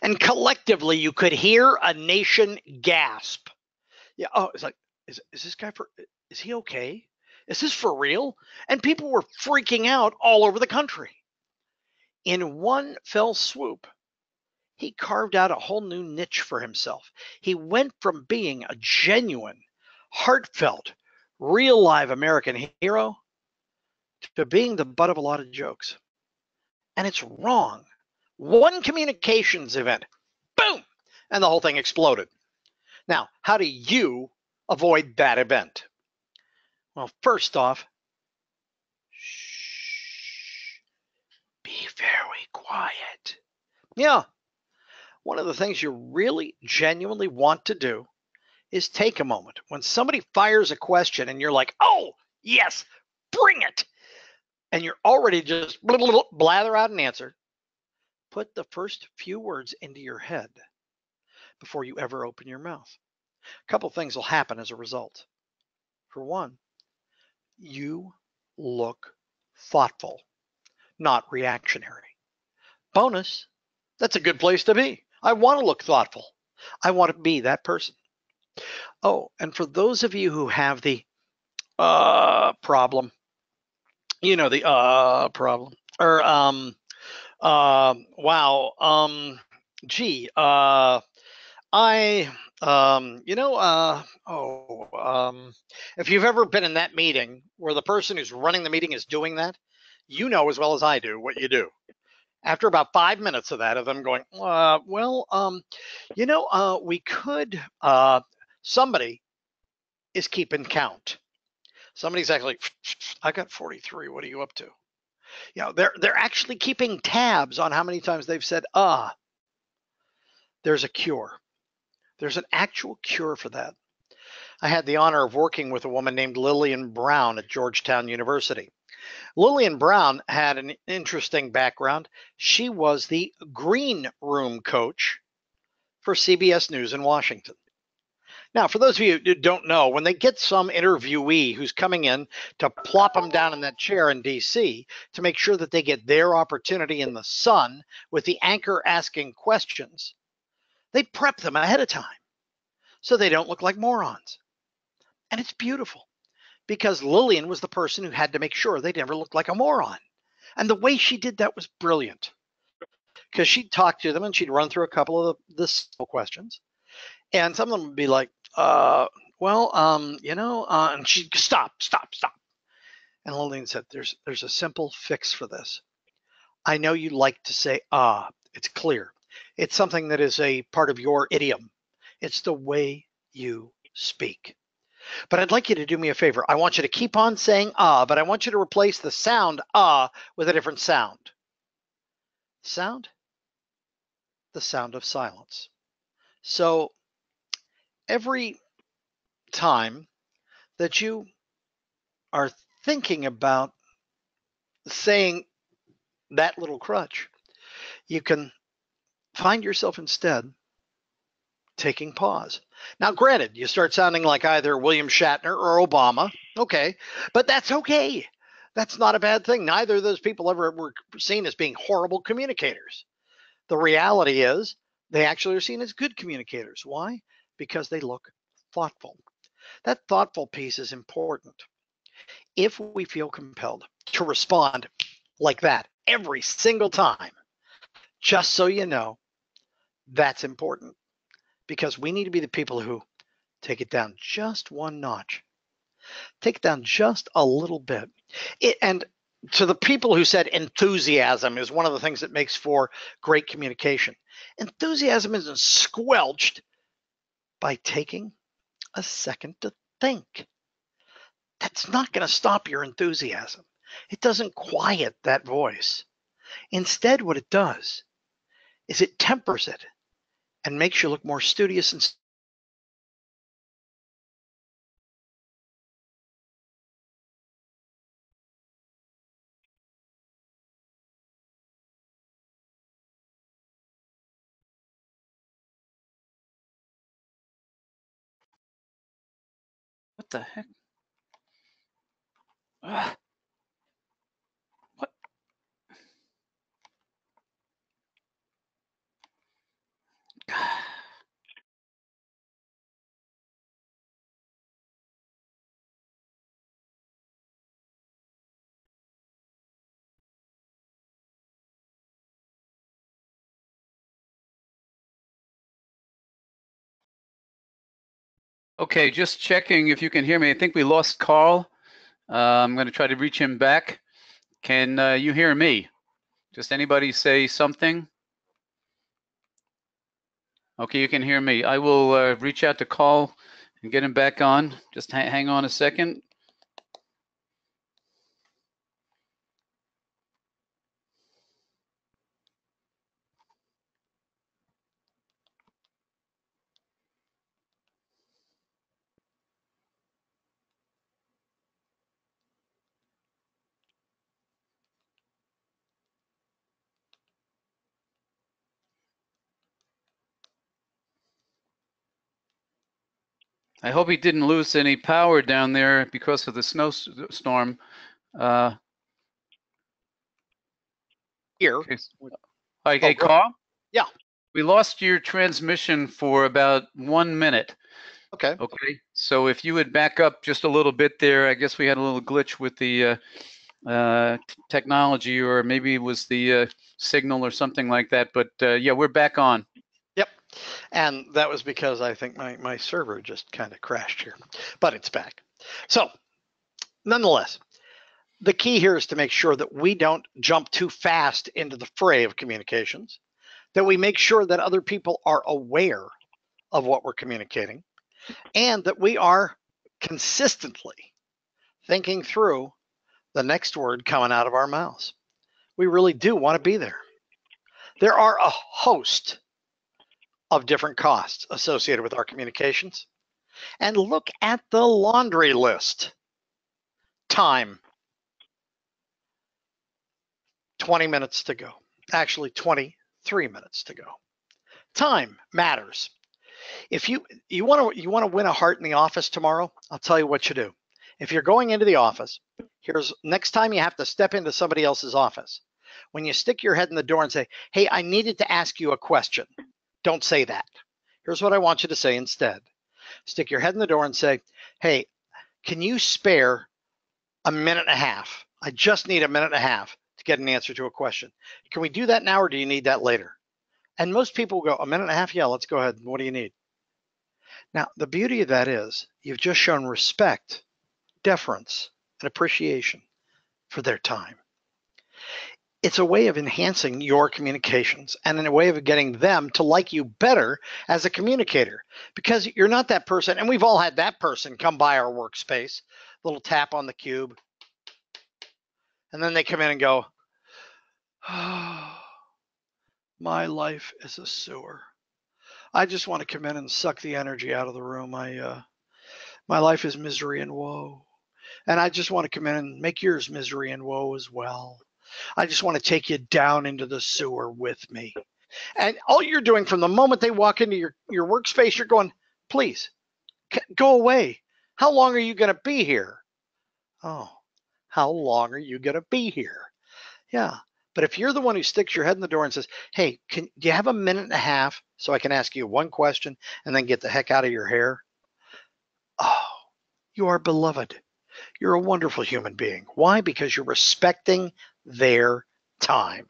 And collectively, you could hear a nation gasp. Yeah, oh, it's like, is this guy is he okay? Is this for real? And people were freaking out all over the country. In one fell swoop, he carved out a whole new niche for himself. He went from being a genuine, heartfelt, real live American hero to being the butt of a lot of jokes. And it's wrong. One communications event, boom, and the whole thing exploded. Now, how do you avoid that event? Well, first off, shh, be very quiet. Yeah, one of the things you really genuinely want to do is take a moment. When somebody fires a question and you're like, oh, yes, bring it. And you're already just blather out an answer. Put the first few words into your head before you ever open your mouth. A couple things will happen as a result. For one, you look thoughtful, not reactionary. Bonus, that's a good place to be. I want to look thoughtful. I want to be that person. Oh, and for those of you who have the problem, you know, the problem, or wow, gee, if you've ever been in that meeting where the person who's running the meeting is doing that, you know as well as I do what you do. After about 5 minutes of that, of them going, we could, somebody is keeping count. Somebody's actually, I got 43. What are you up to? You know, they're actually keeping tabs on how many times they've said, there's a cure. There's an actual cure for that. I had the honor of working with a woman named Lillian Brown at Georgetown University. Lillian Brown had an interesting background. She was the green room coach for CBS News in Washington. Now, for those of you who don't know, when they get some interviewee who's coming in to plop them down in that chair in DC to make sure that they get their opportunity in the sun with the anchor asking questions, they prep them ahead of time so they don't look like morons. And it's beautiful because Lillian was the person who had to make sure they never looked like a moron. And the way she did that was brilliant because she'd talk to them and she'd run through a couple of the simple questions. And some of them would be like, and she'd stop. And Lillian said, there's a simple fix for this. I know you like to say, it's clear. It's something that is a part of your idiom. It's the way you speak. But I'd like you to do me a favor. I want you to keep on saying but I want you to replace the sound with a different sound. Sound? The sound of silence. So every time that you are thinking about saying that little crutch, you can find yourself instead taking pause. Now, granted, you start sounding like either William Shatner or Obama. Okay, but that's okay. That's not a bad thing. Neither of those people ever were seen as being horrible communicators. The reality is they actually are seen as good communicators. Why? Because they look thoughtful. That thoughtful piece is important. If we feel compelled to respond like that every single time, just so you know, that's important, because we need to be the people who take it down just one notch, take it down just a little bit. And to the people who said enthusiasm is one of the things that makes for great communication, enthusiasm isn't squelched by taking a second to think. That's not going to stop your enthusiasm. It doesn't quiet that voice. Instead, what it does is it tempers it and makes you look more studious and What the heck? Ah, what? Okay, just checking if you can hear me. I think we lost Carl. I'm going to try to reach him back. Can you hear me? Just anybody say something? Okay, you can hear me. I will reach out to Carl and get him back on. Just hang on a second. I hope he didn't lose any power down there because of the snowstorm. here. Okay. Hi, hey, go Carl? Yeah. We lost your transmission for about 1 minute. Okay. Okay, so if you would back up just a little bit there, I guess we had a little glitch with the technology, or maybe it was the signal or something like that. But yeah, we're back on. Yep. And that was because I think my server just kind of crashed here, but it's back. So nonetheless, the key here is to make sure that we don't jump too fast into the fray of communications, that we make sure that other people are aware of what we're communicating, and that we are consistently thinking through the next word coming out of our mouths. We really do want to be there. There are a host of different costs associated with our communications. And look at the laundry list. Time. 20 minutes to go. Actually, 23 minutes to go. Time matters. If you want to win a heart in the office tomorrow, I'll tell you what you do. If you're going into the office, here's next time you have to step into somebody else's office. When you stick your head in the door and say, "Hey, I needed to ask you a question." Don't say that. Here's what I want you to say instead. Stick your head in the door and say, "Hey, can you spare a minute and a half? I just need a minute and a half to get an answer to a question. Can we do that now, or do you need that later?" And most people will go, "A minute and a half? Yeah, let's go ahead. What do you need?" Now, the beauty of that is you've just shown respect, deference, and appreciation for their time. It's a way of enhancing your communications and in a way of getting them to like you better as a communicator, because you're not that person. And we've all had that person come by our workspace, little tap on the cube, and then they come in and go, "Oh, my life is a sewer. I just want to come in and suck the energy out of the room. My life is misery and woe. And I just want to come in and make yours misery and woe as well. I just want to take you down into the sewer with me." And all you're doing from the moment they walk into your workspace, you're going, "Please, go away. How long are you going to be here?" "Oh, how long are you going to be here?" Yeah. But if you're the one who sticks your head in the door and says, "Hey, do you have a minute and a half so I can ask you one question and then get the heck out of your hair?" Oh, You are beloved. You're a wonderful human being. Why? Because you're respecting their time.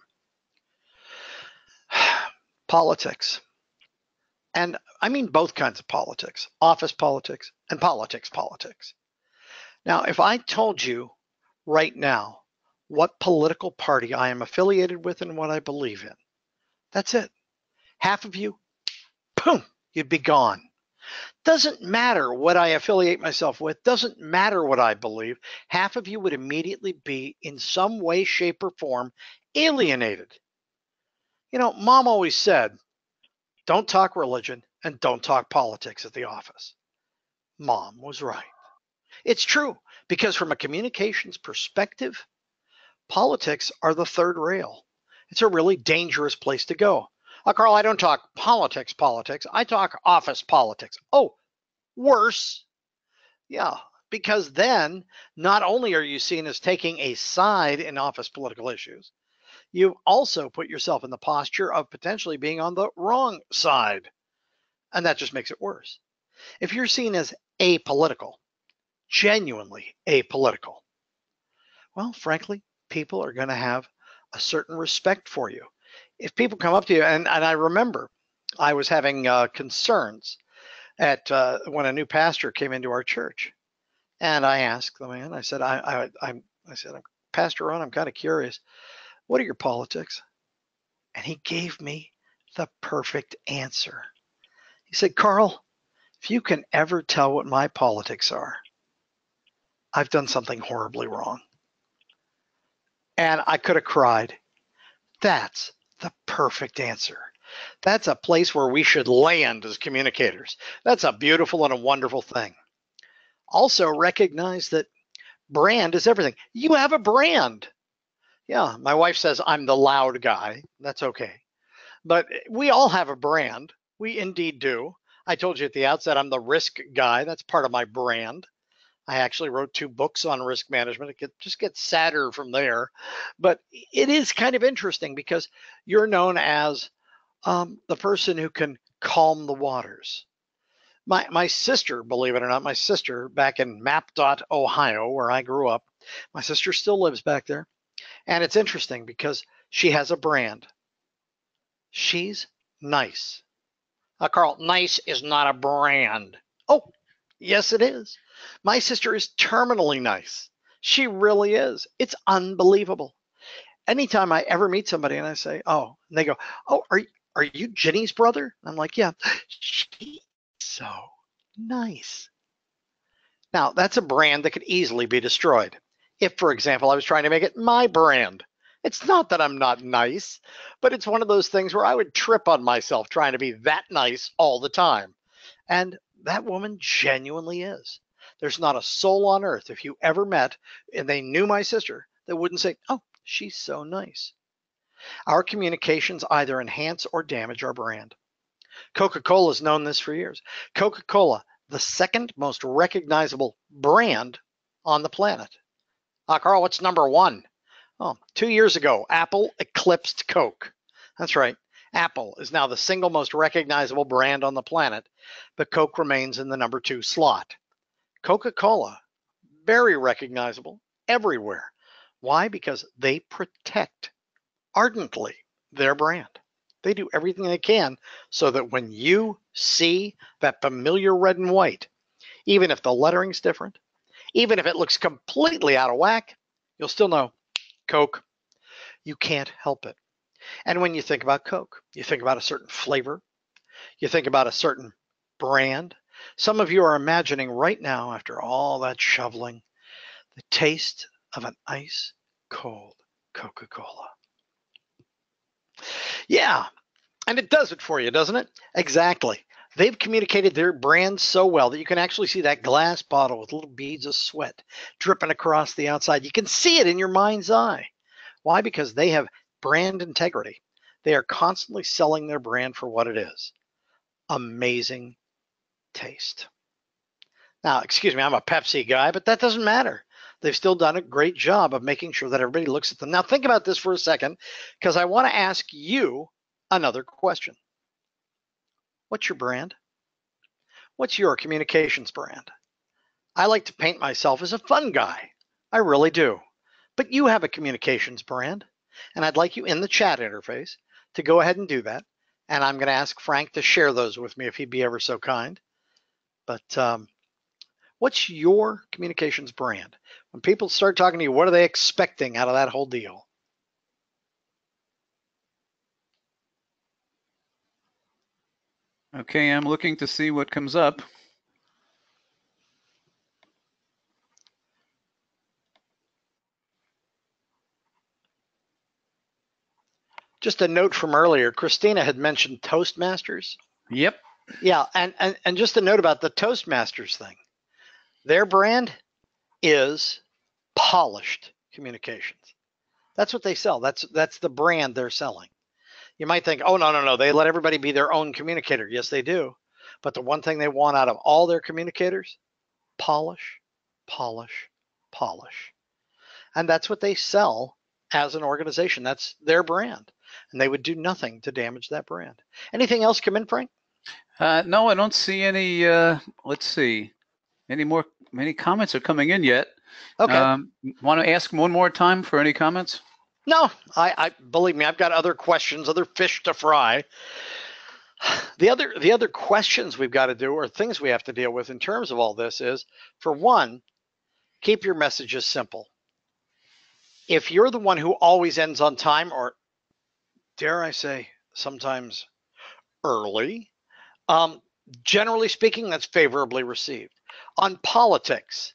Politics. And I mean both kinds of politics, office politics and politics. Now, if I told you right now what political party I am affiliated with and what I believe in, that's it. Half of you, boom, you'd be gone. Doesn't matter what I affiliate myself with, doesn't matter what I believe. Half of you would immediately be in some way, shape, or form alienated. You know, Mom always said, don't talk religion and don't talk politics at the office. Mom was right. It's true, because from a communications perspective, politics are the third rail. It's a really dangerous place to go. Carl, I don't talk politics. I talk office politics. Oh, worse. Yeah, because then not only are you seen as taking a side in office political issues, you also put yourself in the posture of potentially being on the wrong side. And that just makes it worse. If you're seen as apolitical, genuinely apolitical, well, frankly, people are going to have a certain respect for you. If people come up to you, and I remember I was having concerns at when a new pastor came into our church, and I asked the man, I said, I said, Pastor Ron, I'm kind of curious, what are your politics? And he gave me the perfect answer. He said, Carl, if you can ever tell what my politics are, I've done something horribly wrong. And I could have cried. That's the perfect answer. That's a place where we should land as communicators. That's a beautiful and a wonderful thing. Also recognize that brand is everything. You have a brand. Yeah, my wife says I'm the loud guy. That's okay. But we all have a brand. We indeed do. I told you at the outset, I'm the risk guy. That's part of my brand. I actually wrote 2 books on risk management. It just gets sadder from there. But it is kind of interesting because you're known as the person who can calm the waters. My sister, believe it or not, my sister back in Mapdot, Ohio, where I grew up, my sister still lives back there. And it's interesting because she has a brand. She's nice. Carl, nice is not a brand. Oh, yes, it is. My sister is terminally nice. She really is. It's unbelievable. Anytime I ever meet somebody and I say, oh, and they go, oh, are you Jenny's brother? I'm like, yeah, she's so nice. Now, that's a brand that could easily be destroyed. If, for example, I was trying to make it my brand. It's not that I'm not nice, but it's one of those things where I would trip on myself trying to be that nice all the time. And that woman genuinely is. There's not a soul on earth, if you ever met and they knew my sister, that wouldn't say, oh, she's so nice. Our communications either enhance or damage our brand. Coca-Cola has known this for years. Coca-Cola, the second most recognizable brand on the planet. Carl, what's number 1? Oh, 2 years ago, Apple eclipsed Coke. That's right. Apple is now the single most recognizable brand on the planet, but Coke remains in the number 2 slot. Coca-Cola, very recognizable everywhere. Why? Because they protect ardently their brand. They do everything they can so that when you see that familiar red and white, even if the lettering's different, even if it looks completely out of whack, you'll still know Coke. You can't help it. And when you think about Coke, you think about a certain flavor, you think about a certain brand. Some of you are imagining right now, after all that shoveling, the taste of an ice cold Coca-Cola. Yeah, and it does it for you, doesn't it? Exactly. They've communicated their brand so well that you can actually see that glass bottle with little beads of sweat dripping across the outside. You can see it in your mind's eye. Why? Because they have brand integrity. They are constantly selling their brand for what it is. Amazing taste. Now, excuse me, I'm a Pepsi guy, but that doesn't matter. They've still done a great job of making sure that everybody looks at them. Now, think about this for a second, because I want to ask you another question. What's your brand? What's your communications brand? I like to paint myself as a fun guy. I really do. But you have a communications brand, and I'd like you in the chat interface to go ahead and do that. And I'm going to ask Frank to share those with me if he'd be ever so kind. But what's your communications brand? When people start talking to you, what are they expecting out of that whole deal? Okay, I'm looking to see what comes up. Just a note from earlier, Christina had mentioned Toastmasters. Yep. Yeah, and just a note about the Toastmasters thing. Their brand is polished communications. That's what they sell. That's the brand they're selling. You might think, oh, no, they let everybody be their own communicator. Yes, they do. But the one thing they want out of all their communicators, polish, polish, polish. And that's what they sell as an organization. That's their brand. And they would do nothing to damage that brand. Anything else come in, Frank? No, I don't see any. Let's see. Many comments are coming in yet. Okay. Want to ask one more time for any comments? No, I believe me, I've got other questions, other fish to fry. The other questions we've got to do, or things we have to deal with in terms of all this, is, for one, keep your messages simple. If you're the one who always ends on time, or dare I say, sometimes early, generally speaking, that's favorably received. On politics,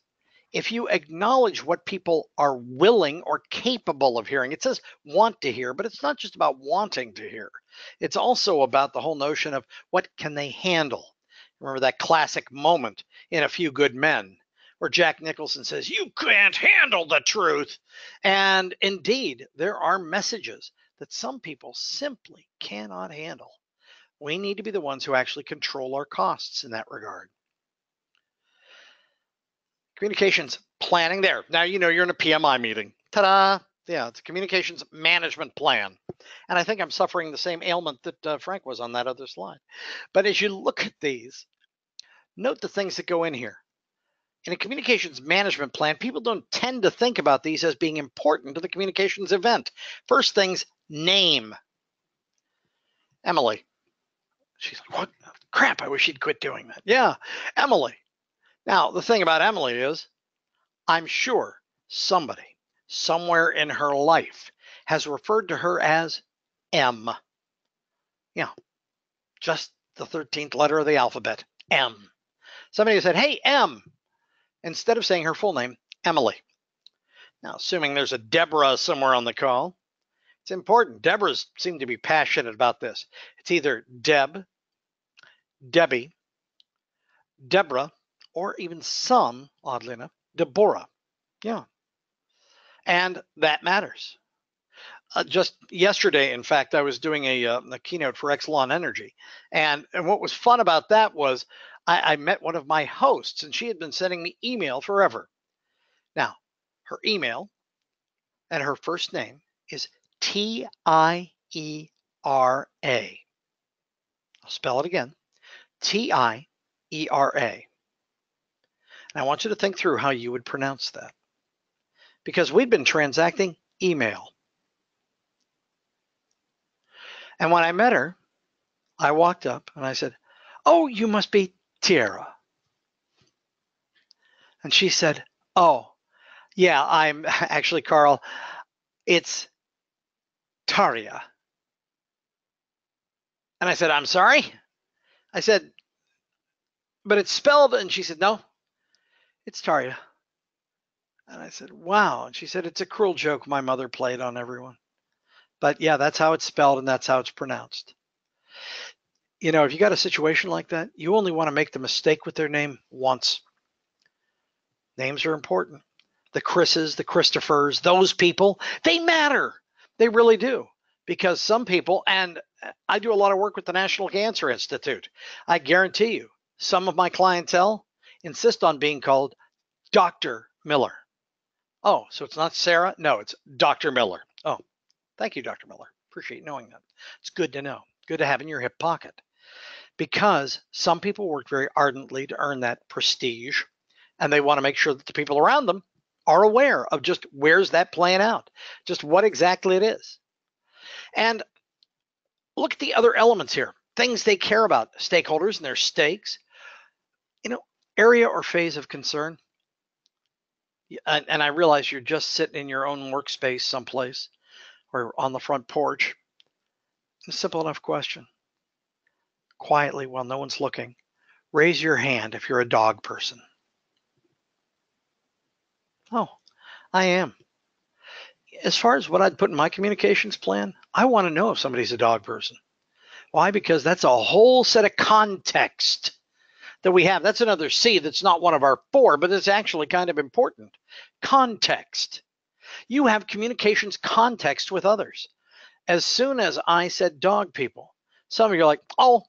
if you acknowledge what people are willing or capable of hearing, it says want to hear, but it's not just about wanting to hear. It's also about the whole notion of what can they handle. Remember that classic moment in A Few Good Men where Jack Nicholson says, "You can't handle the truth." And indeed, there are messages that some people simply cannot handle. We need to be the ones who actually control our costs in that regard. Communications planning there. Now you know you're in a PMI meeting. Ta-da! Yeah, it's a communications management plan. And I think I'm suffering the same ailment that Frank was on that other slide. But as you look at these, note the things that go in here. In a communications management plan, people don't tend to think about these as being important to the communications event. First things, name. Emily. She's like, what? Crap, I wish she'd quit doing that. Yeah, Emily. Now, the thing about Emily is, I'm sure somebody somewhere in her life has referred to her as M. Yeah, just the 13th letter of the alphabet, M. Somebody said, hey, M, instead of saying her full name, Emily. Now, assuming there's a Deborah somewhere on the call, it's important. Deborahs seem to be passionate about this. It's either Deb, Debbie, Deborah, or even some, oddly enough, Deborah. Yeah. And that matters. Just yesterday, in fact, I was doing a keynote for Exelon Energy. And what was fun about that was I met one of my hosts, and she had been sending me email forever. Now, her email and her first name is Tiera. I'll spell it again, Tiera. And I want you to think through how you would pronounce that. Because we've been transacting email. And when I met her, I walked up and I said, oh, you must be Tiera. And she said, oh, yeah, I'm actually, Carl, it's Taria. And I said, I'm sorry? I said, but it's spelled, and she said, no, it's Taria. And I said, wow. And she said, it's a cruel joke my mother played on everyone. But yeah, that's how it's spelled and that's how it's pronounced. You know, if you got a situation like that, you only want to make the mistake with their name once. Names are important. The Chris's, the Christophers, those people, they matter. They really do. Because some people, and I do a lot of work with the National Cancer Institute, I guarantee you, some of my clientele insist on being called Dr. Miller. Oh, so it's not Sarah? No, it's Dr. Miller. Oh, thank you, Dr. Miller. Appreciate knowing that. It's good to know. Good to have in your hip pocket. Because some people work very ardently to earn that prestige, And they want to make sure that the people around them are aware of just where's that playing out, just what exactly it is. And look at the other elements here, things they care about, stakeholders and their stakes, area or phase of concern. And I realize you're just sitting in your own workspace someplace or on the front porch. A simple enough question. Quietly, while no one's looking, raise your hand if you're a dog person. Oh, I am. As far as what I'd put in my communications plan, I want to know if somebody's a dog person. Why? Because that's a whole set of context that we have. That's another C that's not one of our 4, but it's actually kind of important. Context. You have communications context with others. As soon as I said dog people, some of you are like, oh,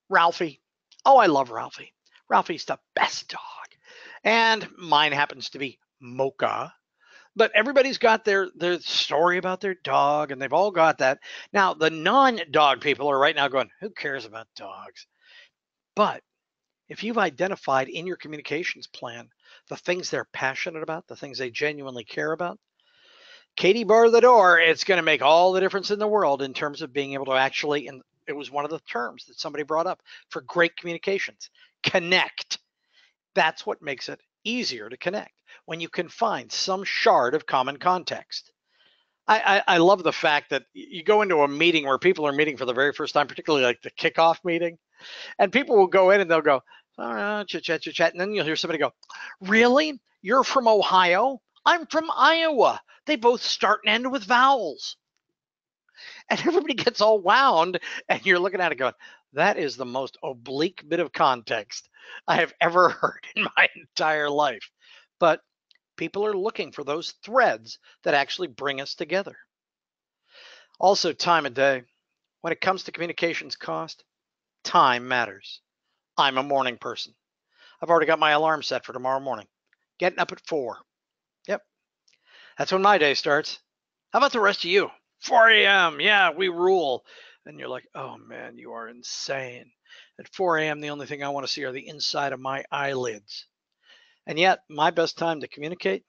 Ralphie. Oh, I love Ralphie. Ralphie's the best dog. And mine happens to be Mocha. But everybody's got their story about their dog, and they've all got that. Now, the non-dog people are right now going, who cares about dogs? But if you've identified in your communications plan the things they're passionate about, the things they genuinely care about, Katie bar the door, it's going to make all the difference in the world in terms of being able to actually, and it was one of the terms that somebody brought up for great communications, connect. That's what makes it easier to connect, when you can find some shard of common context. I love the fact that you go into a meeting where people are meeting for the very first time, particularly like the kickoff meeting, and people will go in and they'll go, chit chat, and then you'll hear somebody go, really? You're from Ohio? I'm from Iowa. They both start and end with vowels. And everybody gets all wound, and you're looking at it going, that is the most oblique bit of context I have ever heard in my entire life. But people are looking for those threads that actually bring us together. Also, time of day. When it comes to communications cost, time matters. I'm a morning person. I've already got my alarm set for tomorrow morning. Getting up at 4. Yep. That's when my day starts. How about the rest of you? 4 a.m. Yeah, we rule. And you're like, oh man, you are insane. At 4 a.m., the only thing I want to see are the inside of my eyelids. And yet, my best time to communicate,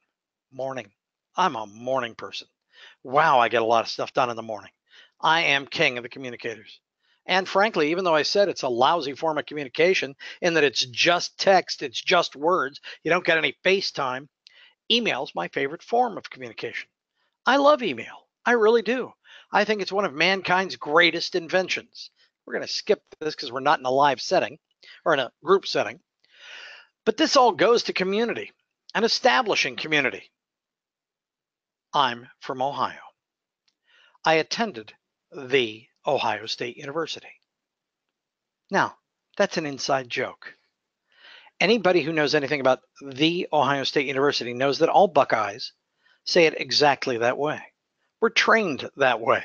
morning. I'm a morning person. Wow, I get a lot of stuff done in the morning. I am king of the communicators. And frankly, even though I said it's a lousy form of communication in that it's just text, it's just words, you don't get any FaceTime, email's my favorite form of communication. I love email. I really do. I think it's one of mankind's greatest inventions. We're going to skip this because we're not in a live setting or in a group setting. But this all goes to community and establishing community. I'm from Ohio. I attended the Ohio State University. Now, that's an inside joke. Anybody who knows anything about the Ohio State University knows that all Buckeyes say it exactly that way. We're trained that way.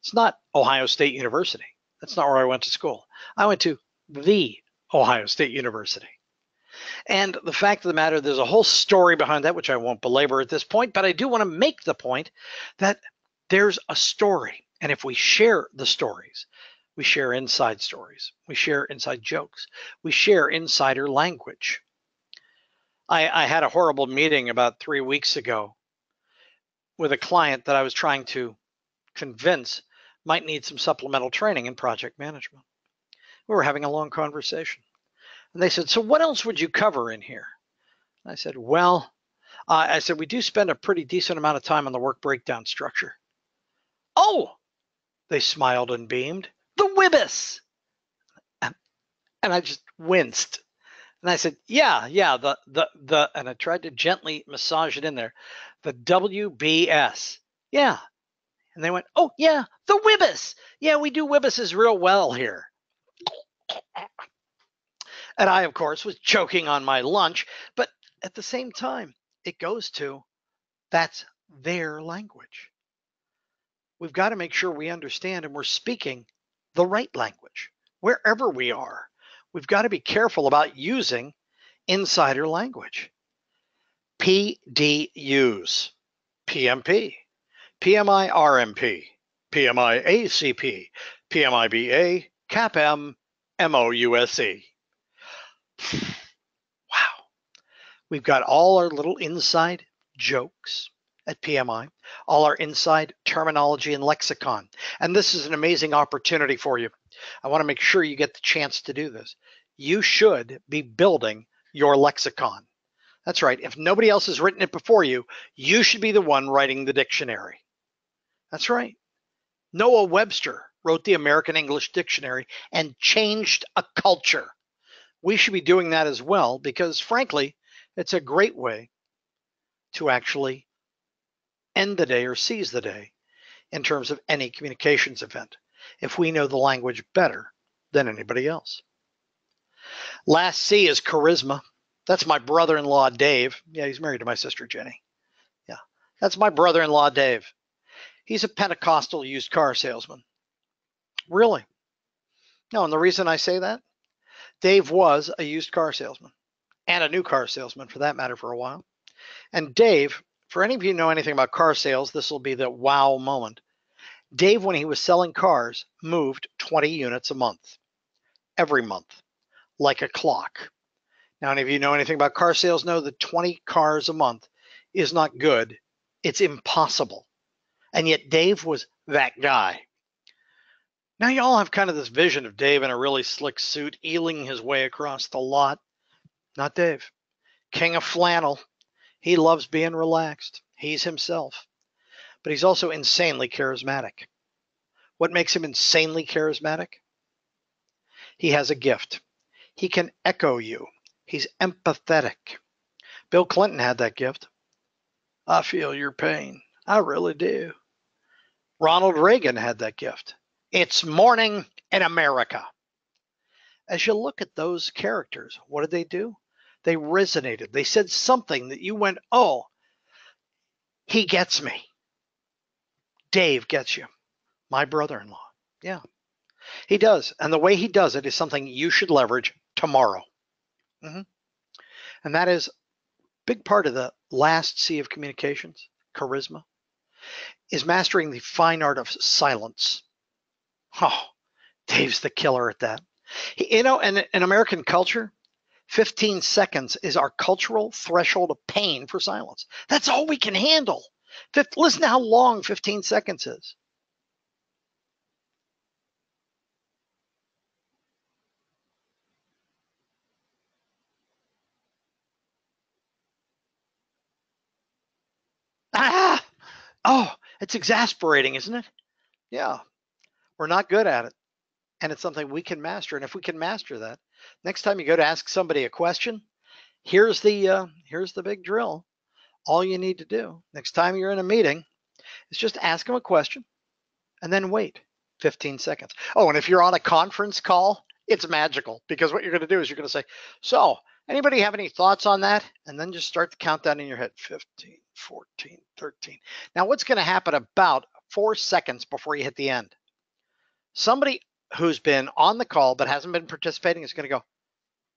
It's not Ohio State University. That's not where I went to school. I went to the Ohio State University. And the fact of the matter, there's a whole story behind that, which I won't belabor at this point, but I do want to make the point that there's a story. And if we share the stories, we share inside stories, we share inside jokes, we share insider language. I had a horrible meeting about 3 weeks ago with a client that I was trying to convince might need some supplemental training in project management. We were having a long conversation. And they said, so what else would you cover in here? I said, well, we do spend a pretty decent amount of time on the work breakdown structure. Oh, they smiled and beamed. The WBIS. And I just winced. And I said, yeah, and I tried to gently massage it in there. The WBS. Yeah. And they went, oh, yeah, the WBIS. Yeah, we do WBISs real well here. And I, of course, was choking on my lunch. But at the same time, it goes to, that's their language. We've got to make sure we understand and we're speaking the right language wherever we are. We've got to be careful about using insider language. PDUs, PMP, PMI RMP, PMI ACP, PMI BA, CAPM, MOUSE. Wow. We've got all our little inside jokes at PMI, all our inside terminology and lexicon. And this is an amazing opportunity for you. I want to make sure you get the chance to do this. You should be building your lexicon. That's right. If nobody else has written it before you, you should be the one writing the dictionary. That's right. Noah Webster wrote the American English Dictionary and changed a culture. We should be doing that as well because, frankly, it's a great way to actually end the day or seize the day in terms of any communications event if we know the language better than anybody else. Last C is charisma. That's my brother-in-law, Dave. Yeah, he's married to my sister, Jenny. Yeah, that's my brother-in-law, Dave. He's a Pentecostal used car salesman. Really? No, and the reason I say that, Dave was a used car salesman and a new car salesman for that matter for a while. And Dave, for any of you who know anything about car sales, this will be the wow moment. Dave, when he was selling cars, moved 20 units a month, every month, like a clock. Now, any of you know anything about car sales know that 20 cars a month is not good. It's impossible. And yet Dave was that guy. Now you all have kind of this vision of Dave in a really slick suit, eeling his way across the lot. Not Dave. King of flannel. He loves being relaxed. He's himself. But he's also insanely charismatic. What makes him insanely charismatic? He has a gift. He can echo you. He's empathetic. Bill Clinton had that gift. I feel your pain. I really do. Ronald Reagan had that gift. It's morning in America. As you look at those characters, what did they do? They resonated. They said something that you went, oh, he gets me. Dave gets you. My brother-in-law. Yeah, he does. And the way he does it is something you should leverage tomorrow. And that is a big part of the last C of communications, charisma, is mastering the fine art of silence. Oh, Dave's the killer at that. You know, and in American culture, 15 seconds is our cultural threshold of pain for silence. That's all we can handle. Listen to how long 15 seconds is. Ah! Oh, it's exasperating, isn't it? Yeah, we're not good at it. And it's something we can master. And if we can master that, next time you go to ask somebody a question, here's the big drill. All you need to do next time you're in a meeting is just ask them a question and then wait 15 seconds. Oh, and if you're on a conference call, it's magical because what you're going to do is you're going to say, so anybody have any thoughts on that? And then just start the countdown in your head, 15, 14, 13. Now, what's going to happen about 4 seconds before you hit the end? Somebody who's been on the call but hasn't been participating is going to go,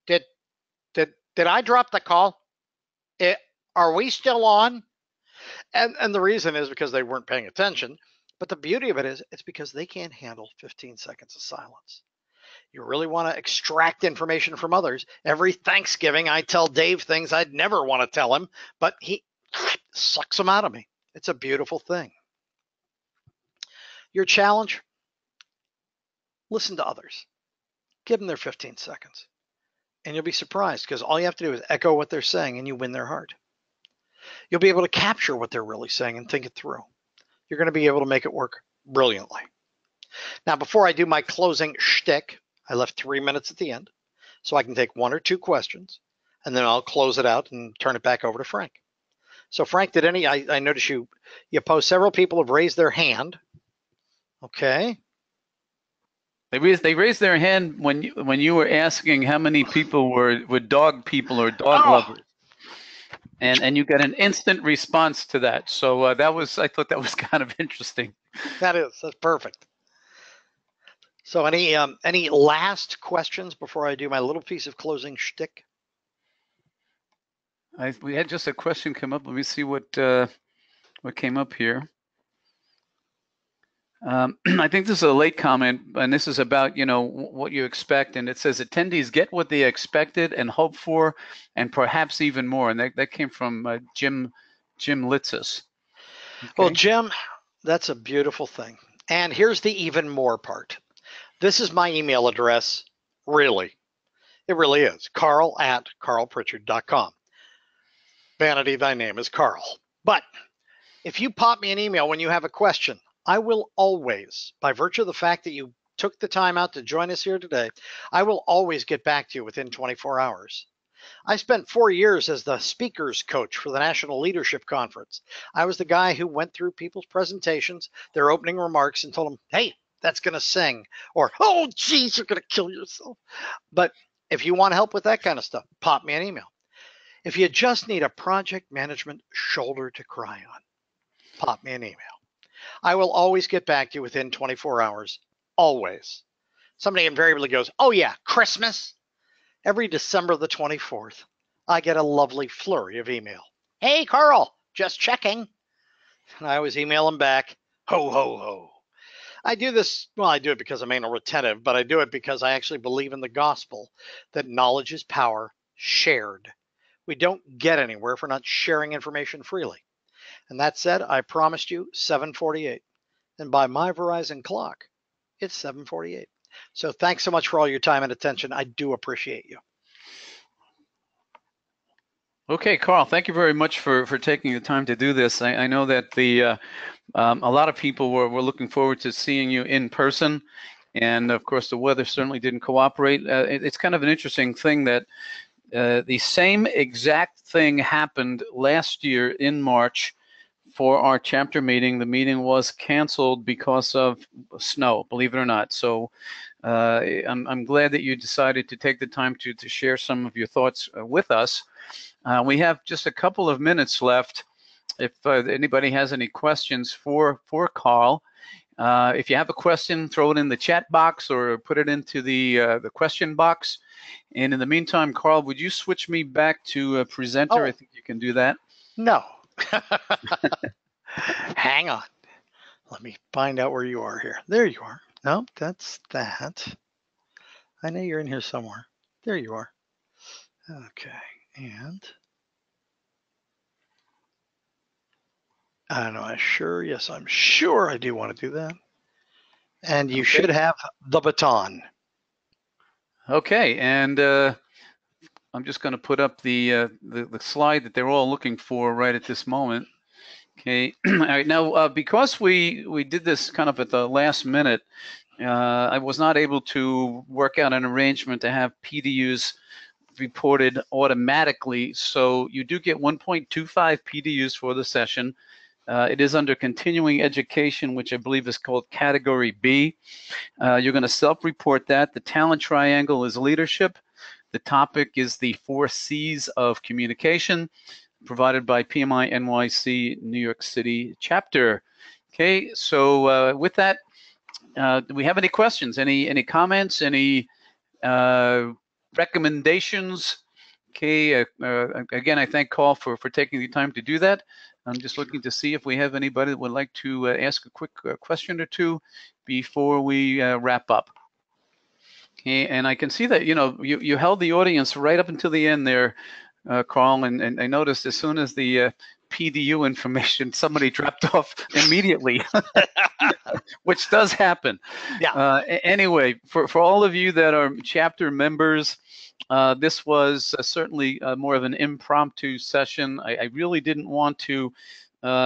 did I drop the call? Are we still on? And the reason is because they weren't paying attention. But the beauty of it is it's because they can't handle 15 seconds of silence. You really want to extract information from others. Every Thanksgiving, I tell Dave things I'd never want to tell him, but he sucks them out of me. It's a beautiful thing. Your challenge, listen to others. Give them their 15 seconds. And you'll be surprised because all you have to do is echo what they're saying and you win their heart. You'll be able to capture what they're really saying and think it through. You're going to be able to make it work brilliantly. Now, before I do my closing shtick, I left 3 minutes at the end so I can take 1 or 2 questions and then I'll close it out and turn it back over to Frank. So Frank, I notice you posed several people have raised their hand. Okay. They raised their hand when you were asking how many people were dog people or dog lovers, and you got an instant response to that. So I thought that was kind of interesting. That's perfect. So any last questions before I do my little piece of closing shtick? We had just a question come up. Let me see what came up here. I think this is a late comment, and this is about, what you expect. And it says attendees get what they expected and hoped for, and perhaps even more. And that came from Jim Litzis. Okay. Well, Jim, that's a beautiful thing. And here's the even more part. This is my email address, really. It really is, carl@carlpritchard.com. Vanity, thy name is Carl. But if you pop me an email when you have a question, I will always, by virtue of the fact that you took the time out to join us here today, I will always get back to you within 24 hours. I spent 4 years as the speakers coach for the National Leadership Conference. I was the guy who went through people's presentations, their opening remarks, and told them, hey, that's going to sing, or, oh, geez, you're going to kill yourself. But if you want help with that kind of stuff, pop me an email. If you just need a project management shoulder to cry on, pop me an email. I will always get back to you within 24 hours, always. Somebody invariably goes, oh yeah, Christmas? Every December the 24th, I get a lovely flurry of email. Hey, Carl, just checking. And I always email them back, ho, ho, ho. I do this, well, I do it because I'm anal retentive, but I do it because I actually believe in the gospel that knowledge is power shared. We don't get anywhere if we're not sharing information freely. And that said, I promised you 7:48. And by my Verizon clock, it's 7:48. So thanks so much for all your time and attention. I do appreciate you. Okay, Carl, thank you very much for taking the time to do this. I know that a lot of people were looking forward to seeing you in person. And of course, the weather certainly didn't cooperate. It's kind of an interesting thing that the same exact thing happened last year in March for our chapter meeting. The meeting was canceled because of snow, believe it or not. So I'm glad that you decided to take the time to share some of your thoughts with us. We have just a couple of minutes left. If anybody has any questions for Carl, if you have a question, throw it in the chat box or put it into the question box. And in the meantime, Carl, would you switch me back to presenter? Oh. I think you can do that. No. Hang on. Let me find out where you are here. There you are. Nope, that's that. I know you're in here somewhere. There you are. Okay, and I don't know. Yes, I'm sure I do want to do that. And you should have the baton. Okay, and I'm just going to put up the slide that they're all looking for right at this moment. Okay, all right, now because we did this kind of at the last minute, I was not able to work out an arrangement to have PDUs reported automatically, so you do get 1.25 PDUs for the session. It is under continuing education, which I believe is called Category B. You're going to self-report that. The talent triangle is leadership. The topic is the 4 C's of communication, provided by PMI NYC New York City chapter. Okay, so with that, do we have any questions? Any comments? Any recommendations? Okay, again, I thank Carl for taking the time to do that. I'm just looking to see if we have anybody that would like to ask a quick question or two before we wrap up. Okay, and I can see that you held the audience right up until the end there, Carl, and I noticed as soon as the PDU information, somebody dropped off immediately, which does happen. Yeah. Anyway, for all of you that are chapter members, this was certainly more of an impromptu session. I really didn't want to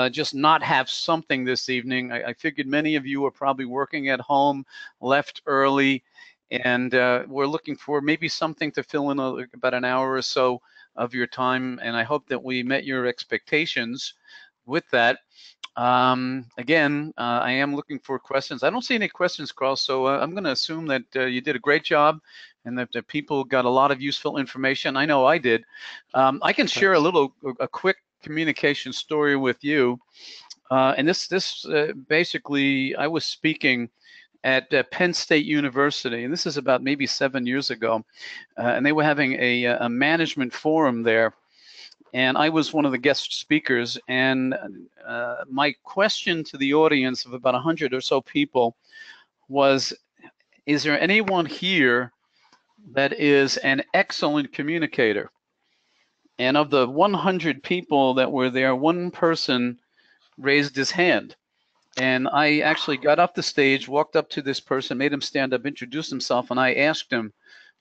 just not have something this evening. I figured many of you are probably working at home, left early, and we're looking for maybe something to fill in about an hour or so of your time, and I hope that we met your expectations with that. Again, I am looking for questions. I don't see any questions, Carl, so I'm going to assume that you did a great job and that the people got a lot of useful information. I know I did. I can share a quick communication story with you. And this basically, I was speaking at Penn State University, and this is about maybe 7 years ago, and they were having a management forum there. and I was one of the guest speakers. And my question to the audience of about 100 or so people was, is there anyone here that is an excellent communicator? And of the 100 people that were there, one person raised his hand. And I actually got off the stage, walked up to this person, made him stand up, introduced himself, and I asked him,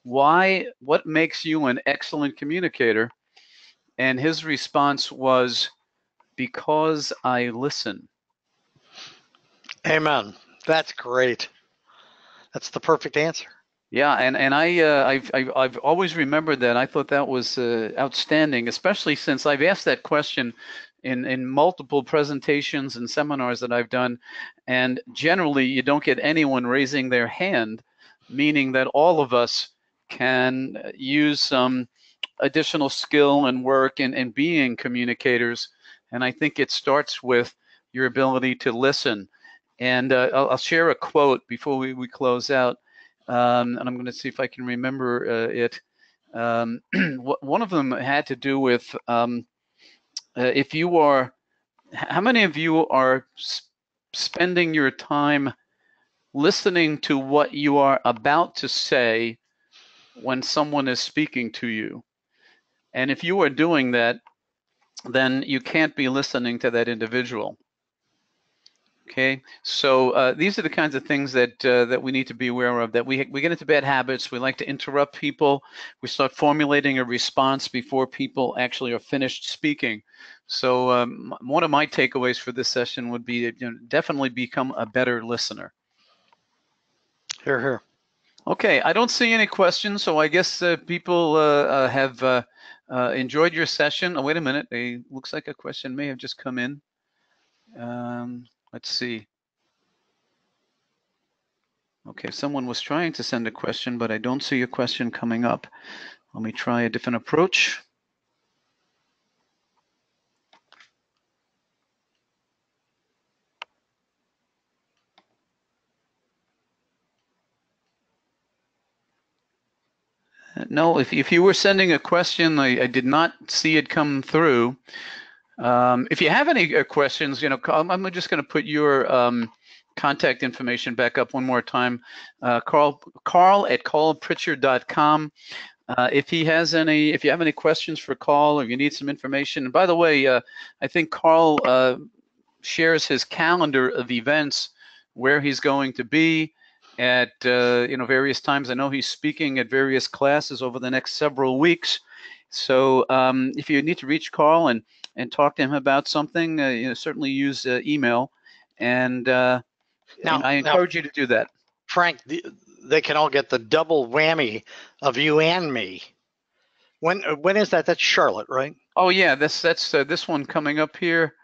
what makes you an excellent communicator? And his response was, because I listen. Amen. That's great. That's the perfect answer. Yeah, and I've always remembered that. I thought that was outstanding, especially since I've asked that question in multiple presentations and seminars that I've done, and generally you don't get anyone raising their hand, meaning that all of us can use some additional skill and work in being communicators, and I think it starts with your ability to listen. And I'll share a quote before we close out. And I'm going to see if I can remember it. One of them had to do with if you are, how many of you are spending your time listening to what you are about to say when someone is speaking to you? And if you are doing that, then you can't be listening to that individual. Okay, so these are the kinds of things that that we need to be aware of, that we get into bad habits. We like to interrupt people. We start formulating a response before people actually are finished speaking. So one of my takeaways for this session would be, definitely become a better listener. Hear, hear. Okay, I don't see any questions, so I guess people have enjoyed your session. Oh, wait a minute, looks like a question may have just come in. Let's see. Okay, someone was trying to send a question, but I don't see a question coming up. Let me try a different approach. No, if you were sending a question, I did not see it come through. If you have any questions, I'm just going to put your contact information back up one more time. Carl at carlpritchard.com. If you have any questions for Carl, or you need some information, and by the way, I think Carl shares his calendar of events, where he's going to be at various times. I know he's speaking at various classes over the next several weeks. So if you need to reach Carl and talk to him about something, certainly use email, and I encourage you to do that. Frank, they can all get the double whammy of you and me. When is that? That's Charlotte, right? Oh yeah, that's this one coming up here.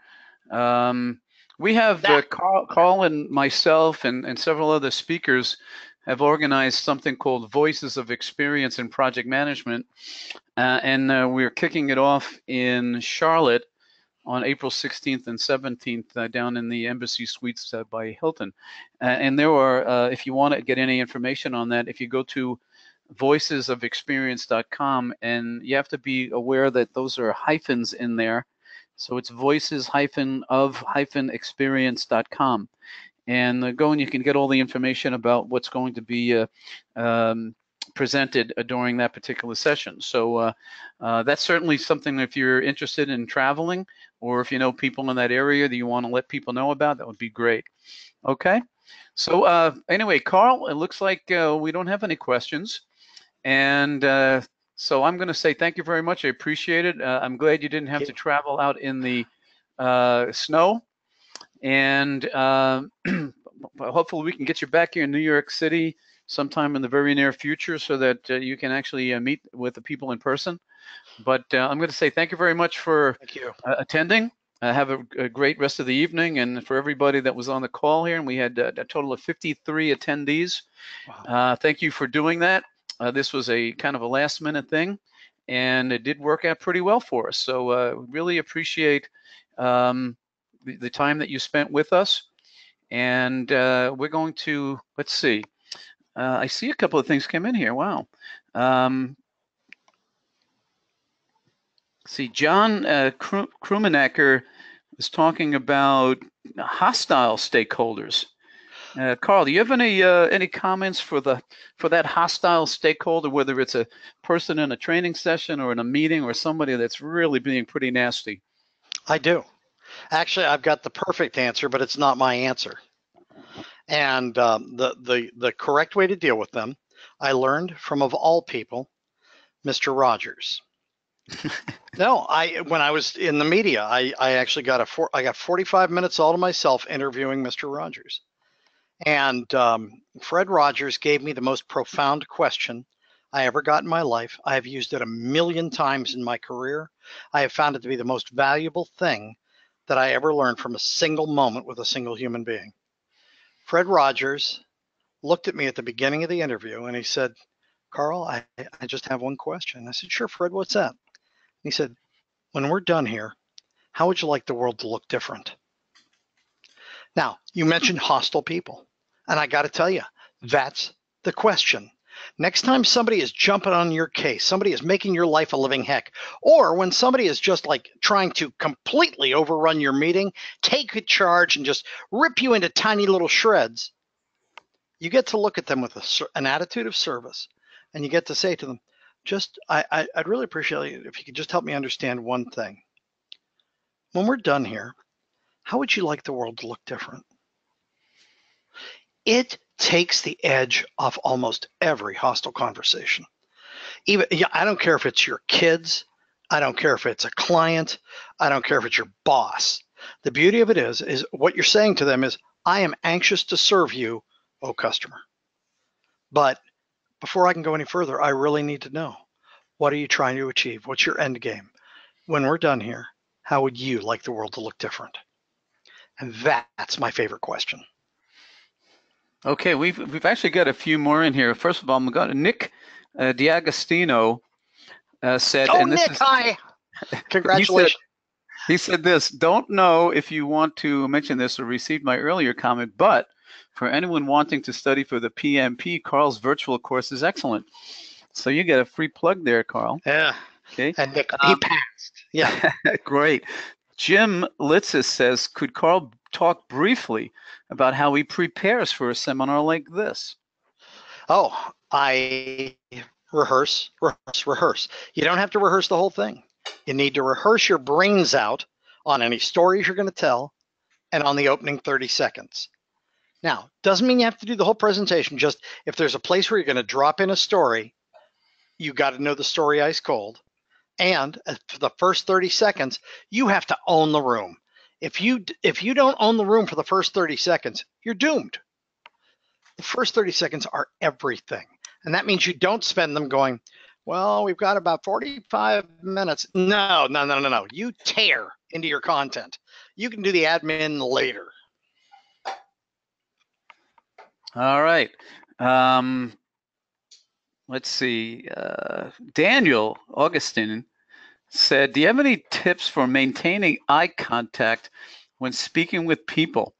We have Carl and myself and several other speakers have organized something called Voices of Experience in Project Management, and we're kicking it off in Charlotte on April 16th and 17th down in the Embassy Suites by Hilton. And there are, if you want to get any information on that, if you go to voicesofexperience.com, and you have to be aware that those are hyphens in there. So it's voices-of-experience.com. And go and you can get all the information about what's going to be presented during that particular session. So that's certainly something, if you're interested in traveling, or if you know people in that area that you want to let people know about, that would be great. Okay, so anyway, Carl, it looks like we don't have any questions, and so I'm going to say thank you very much. I appreciate it. I'm glad you didn't have to travel out in the snow, and hopefully we can get you back here in New York City sometime in the very near future, so that you can actually meet with the people in person. But I'm going to say thank you very much for attending. Have a great rest of the evening, and for everybody that was on the call here, and we had a total of 53 attendees. Wow. Thank you for doing that. This was a kind of a last-minute thing, and it did work out pretty well for us. So really appreciate the time that you spent with us. And we're going to, let's see. I see a couple of things come in here. Wow. See, John Krumenacker is talking about hostile stakeholders. Carl, do you have any comments for that hostile stakeholder, whether it's a person in a training session or in a meeting or somebody that's really being pretty nasty? I do. Actually, I've got the perfect answer, but it's not my answer. And the correct way to deal with them, I learned from, of all people, Mr. Rogers. No, when I was in the media, I actually got I got 45 minutes all to myself interviewing Mr. Rogers. And Fred Rogers gave me the most profound question I ever got in my life. I have used it 1,000,000 times in my career. I have found it to be the most valuable thing that I ever learned from a single moment with a single human being. Fred Rogers looked at me at the beginning of the interview and he said, Carl, I just have one question. I said, sure, Fred, what's that? He said, when we're done here, how would you like the world to look different? Now, you mentioned hostile people. And I got to tell you, that's the question. Next time somebody is jumping on your case, somebody is making your life a living heck, or when somebody is just like trying to completely overrun your meeting, take a charge and just rip you into tiny little shreds, you get to look at them with an attitude of service, and you get to say to them, I'd really appreciate it if you could just help me understand one thing. When we're done here, how would you like the world to look different? It takes the edge off almost every hostile conversation. I don't care if it's your kids. I don't care if it's a client. I don't care if it's your boss. The beauty of it is what you're saying to them is, I am anxious to serve you, oh customer. But before I can go any further, I really need to know, what are you trying to achieve? What's your end game? When we're done here, how would you like the world to look different? And that's my favorite question. Okay, we've actually got a few more in here. First of all, I'm going to Nick D'Agostino said, oh, and this Nick, hi. Congratulations. He said this, don't know if you want to mention this or received my earlier comment, but for anyone wanting to study for the PMP, Carl's virtual course is excellent. So you get a free plug there, Carl. Yeah. Okay. And Nick, he passed. Yeah. Great. Jim Litzis says, could Carl talk briefly about how he prepares for a seminar like this? Oh, I rehearse. You don't have to rehearse the whole thing. You need to rehearse your brains out on any stories you're going to tell and on the opening 30 seconds. Now, doesn't mean you have to do the whole presentation. Just if there's a place where you're going to drop in a story, you got to know the story ice cold. And for the first 30 seconds, you have to own the room. If you don't own the room for the first 30 seconds, you're doomed. The first 30 seconds are everything. And that means you don't spend them going, well, we've got about 45 minutes. No. You tear into your content. You can do the admin later. All right. Let's see. Daniel Augustine said, do you have any tips for maintaining eye contact when speaking with people?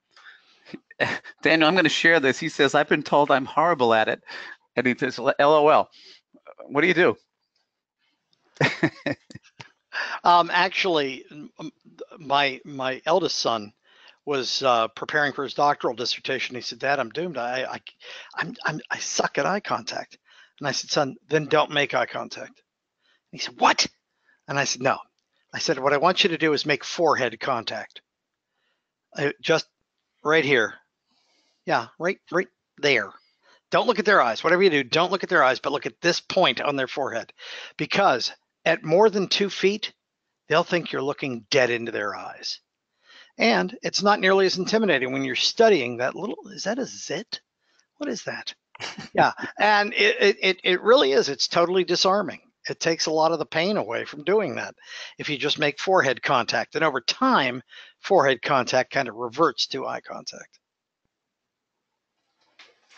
Daniel, I'm going to share this. He says, I've been told I'm horrible at it. And he says, LOL. What do you do? Actually, my eldest son was preparing for his doctoral dissertation. He said, Dad, I'm doomed. I suck at eye contact. And I said, son, then don't make eye contact. And he said, what? And I said, no. I said, what I want you to do is make forehead contact. Just right here. Yeah, right there. Don't look at their eyes. Whatever you do, don't look at their eyes, but look at this point on their forehead. Because at more than 2 feet, they'll think you're looking dead into their eyes. And it's not nearly as intimidating when you're studying that little, is that a zit? What is that? Yeah, and it really is. It's totally disarming. It takes a lot of the pain away from doing that if you just make forehead contact. And over time, forehead contact kind of reverts to eye contact.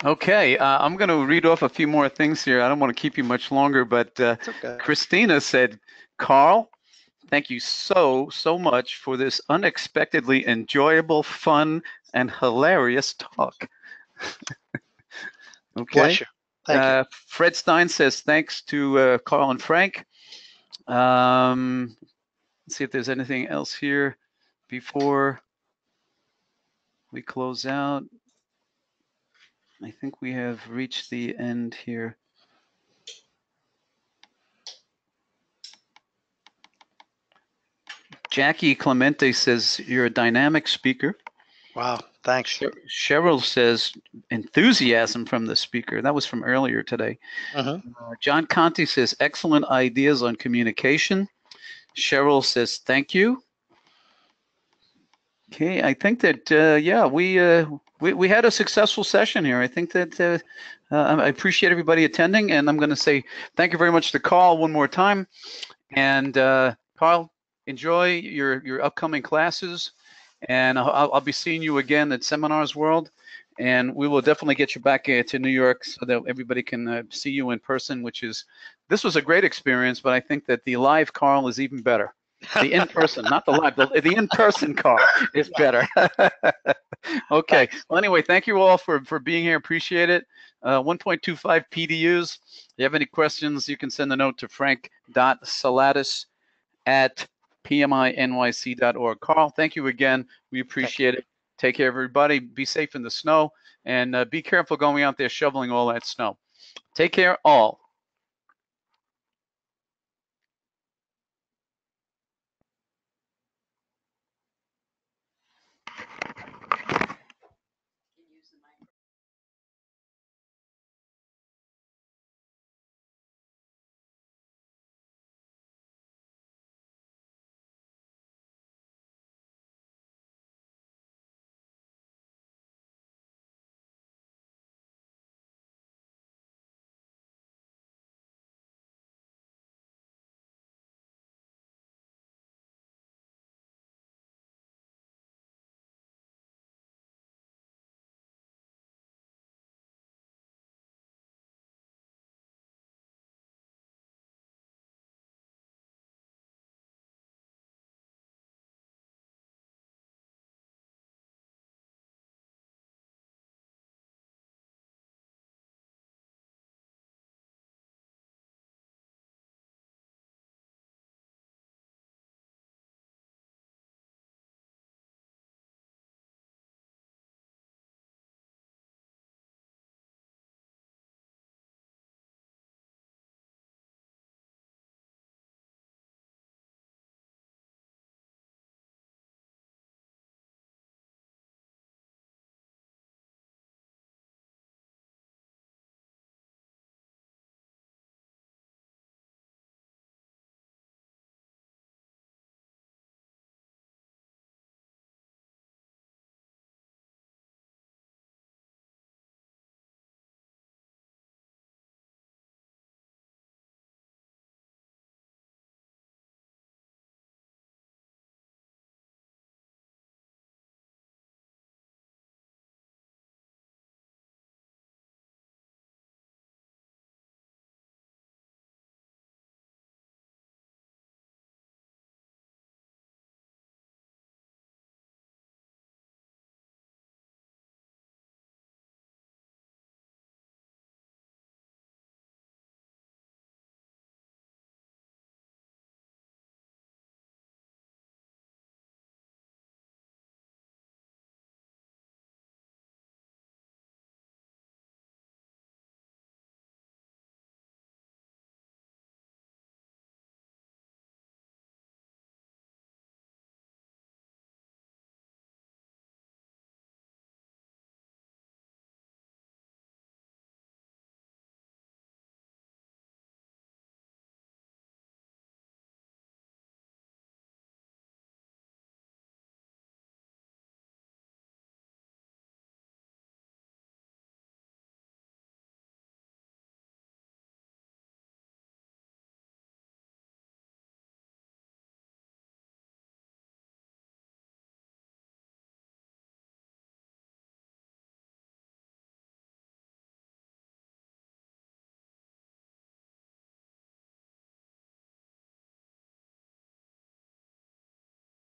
Okay, I'm going to read off a few more things here. I don't want to keep you much longer, but Okay. Christina said, Carl, thank you so much for this unexpectedly enjoyable, fun, and hilarious talk. Okay. Bless you. Thank you. Fred Stein says, thanks to Carl and Frank. Let's see if there's anything else here before we close out. I think we have reached the end here. Jackie Clemente says you're a dynamic speaker. Wow, thanks. Cheryl says enthusiasm from the speaker. That was from earlier today. John Conti says excellent ideas on communication. Cheryl says thank you. Okay, I think that yeah, we had a successful session here. I think that I appreciate everybody attending, and I'm going to say thank you very much to Carl one more time. And Carl, enjoy your upcoming classes, and I'll be seeing you again at Seminars World, and we will definitely get you back to New York so that everybody can see you in person. This was a great experience, but I think that the live Carl is even better. The in-person, not the live, the in-person Carl is better. Okay. Thanks. Well, anyway, thank you all for being here. Appreciate it. 1.25 PDUs. If you have any questions, you can send a note to frank.salatis@pminyc.org. Carl, thank you again. We appreciate it. Take care, everybody. Be safe in the snow, and be careful going out there shoveling all that snow. Take care, all.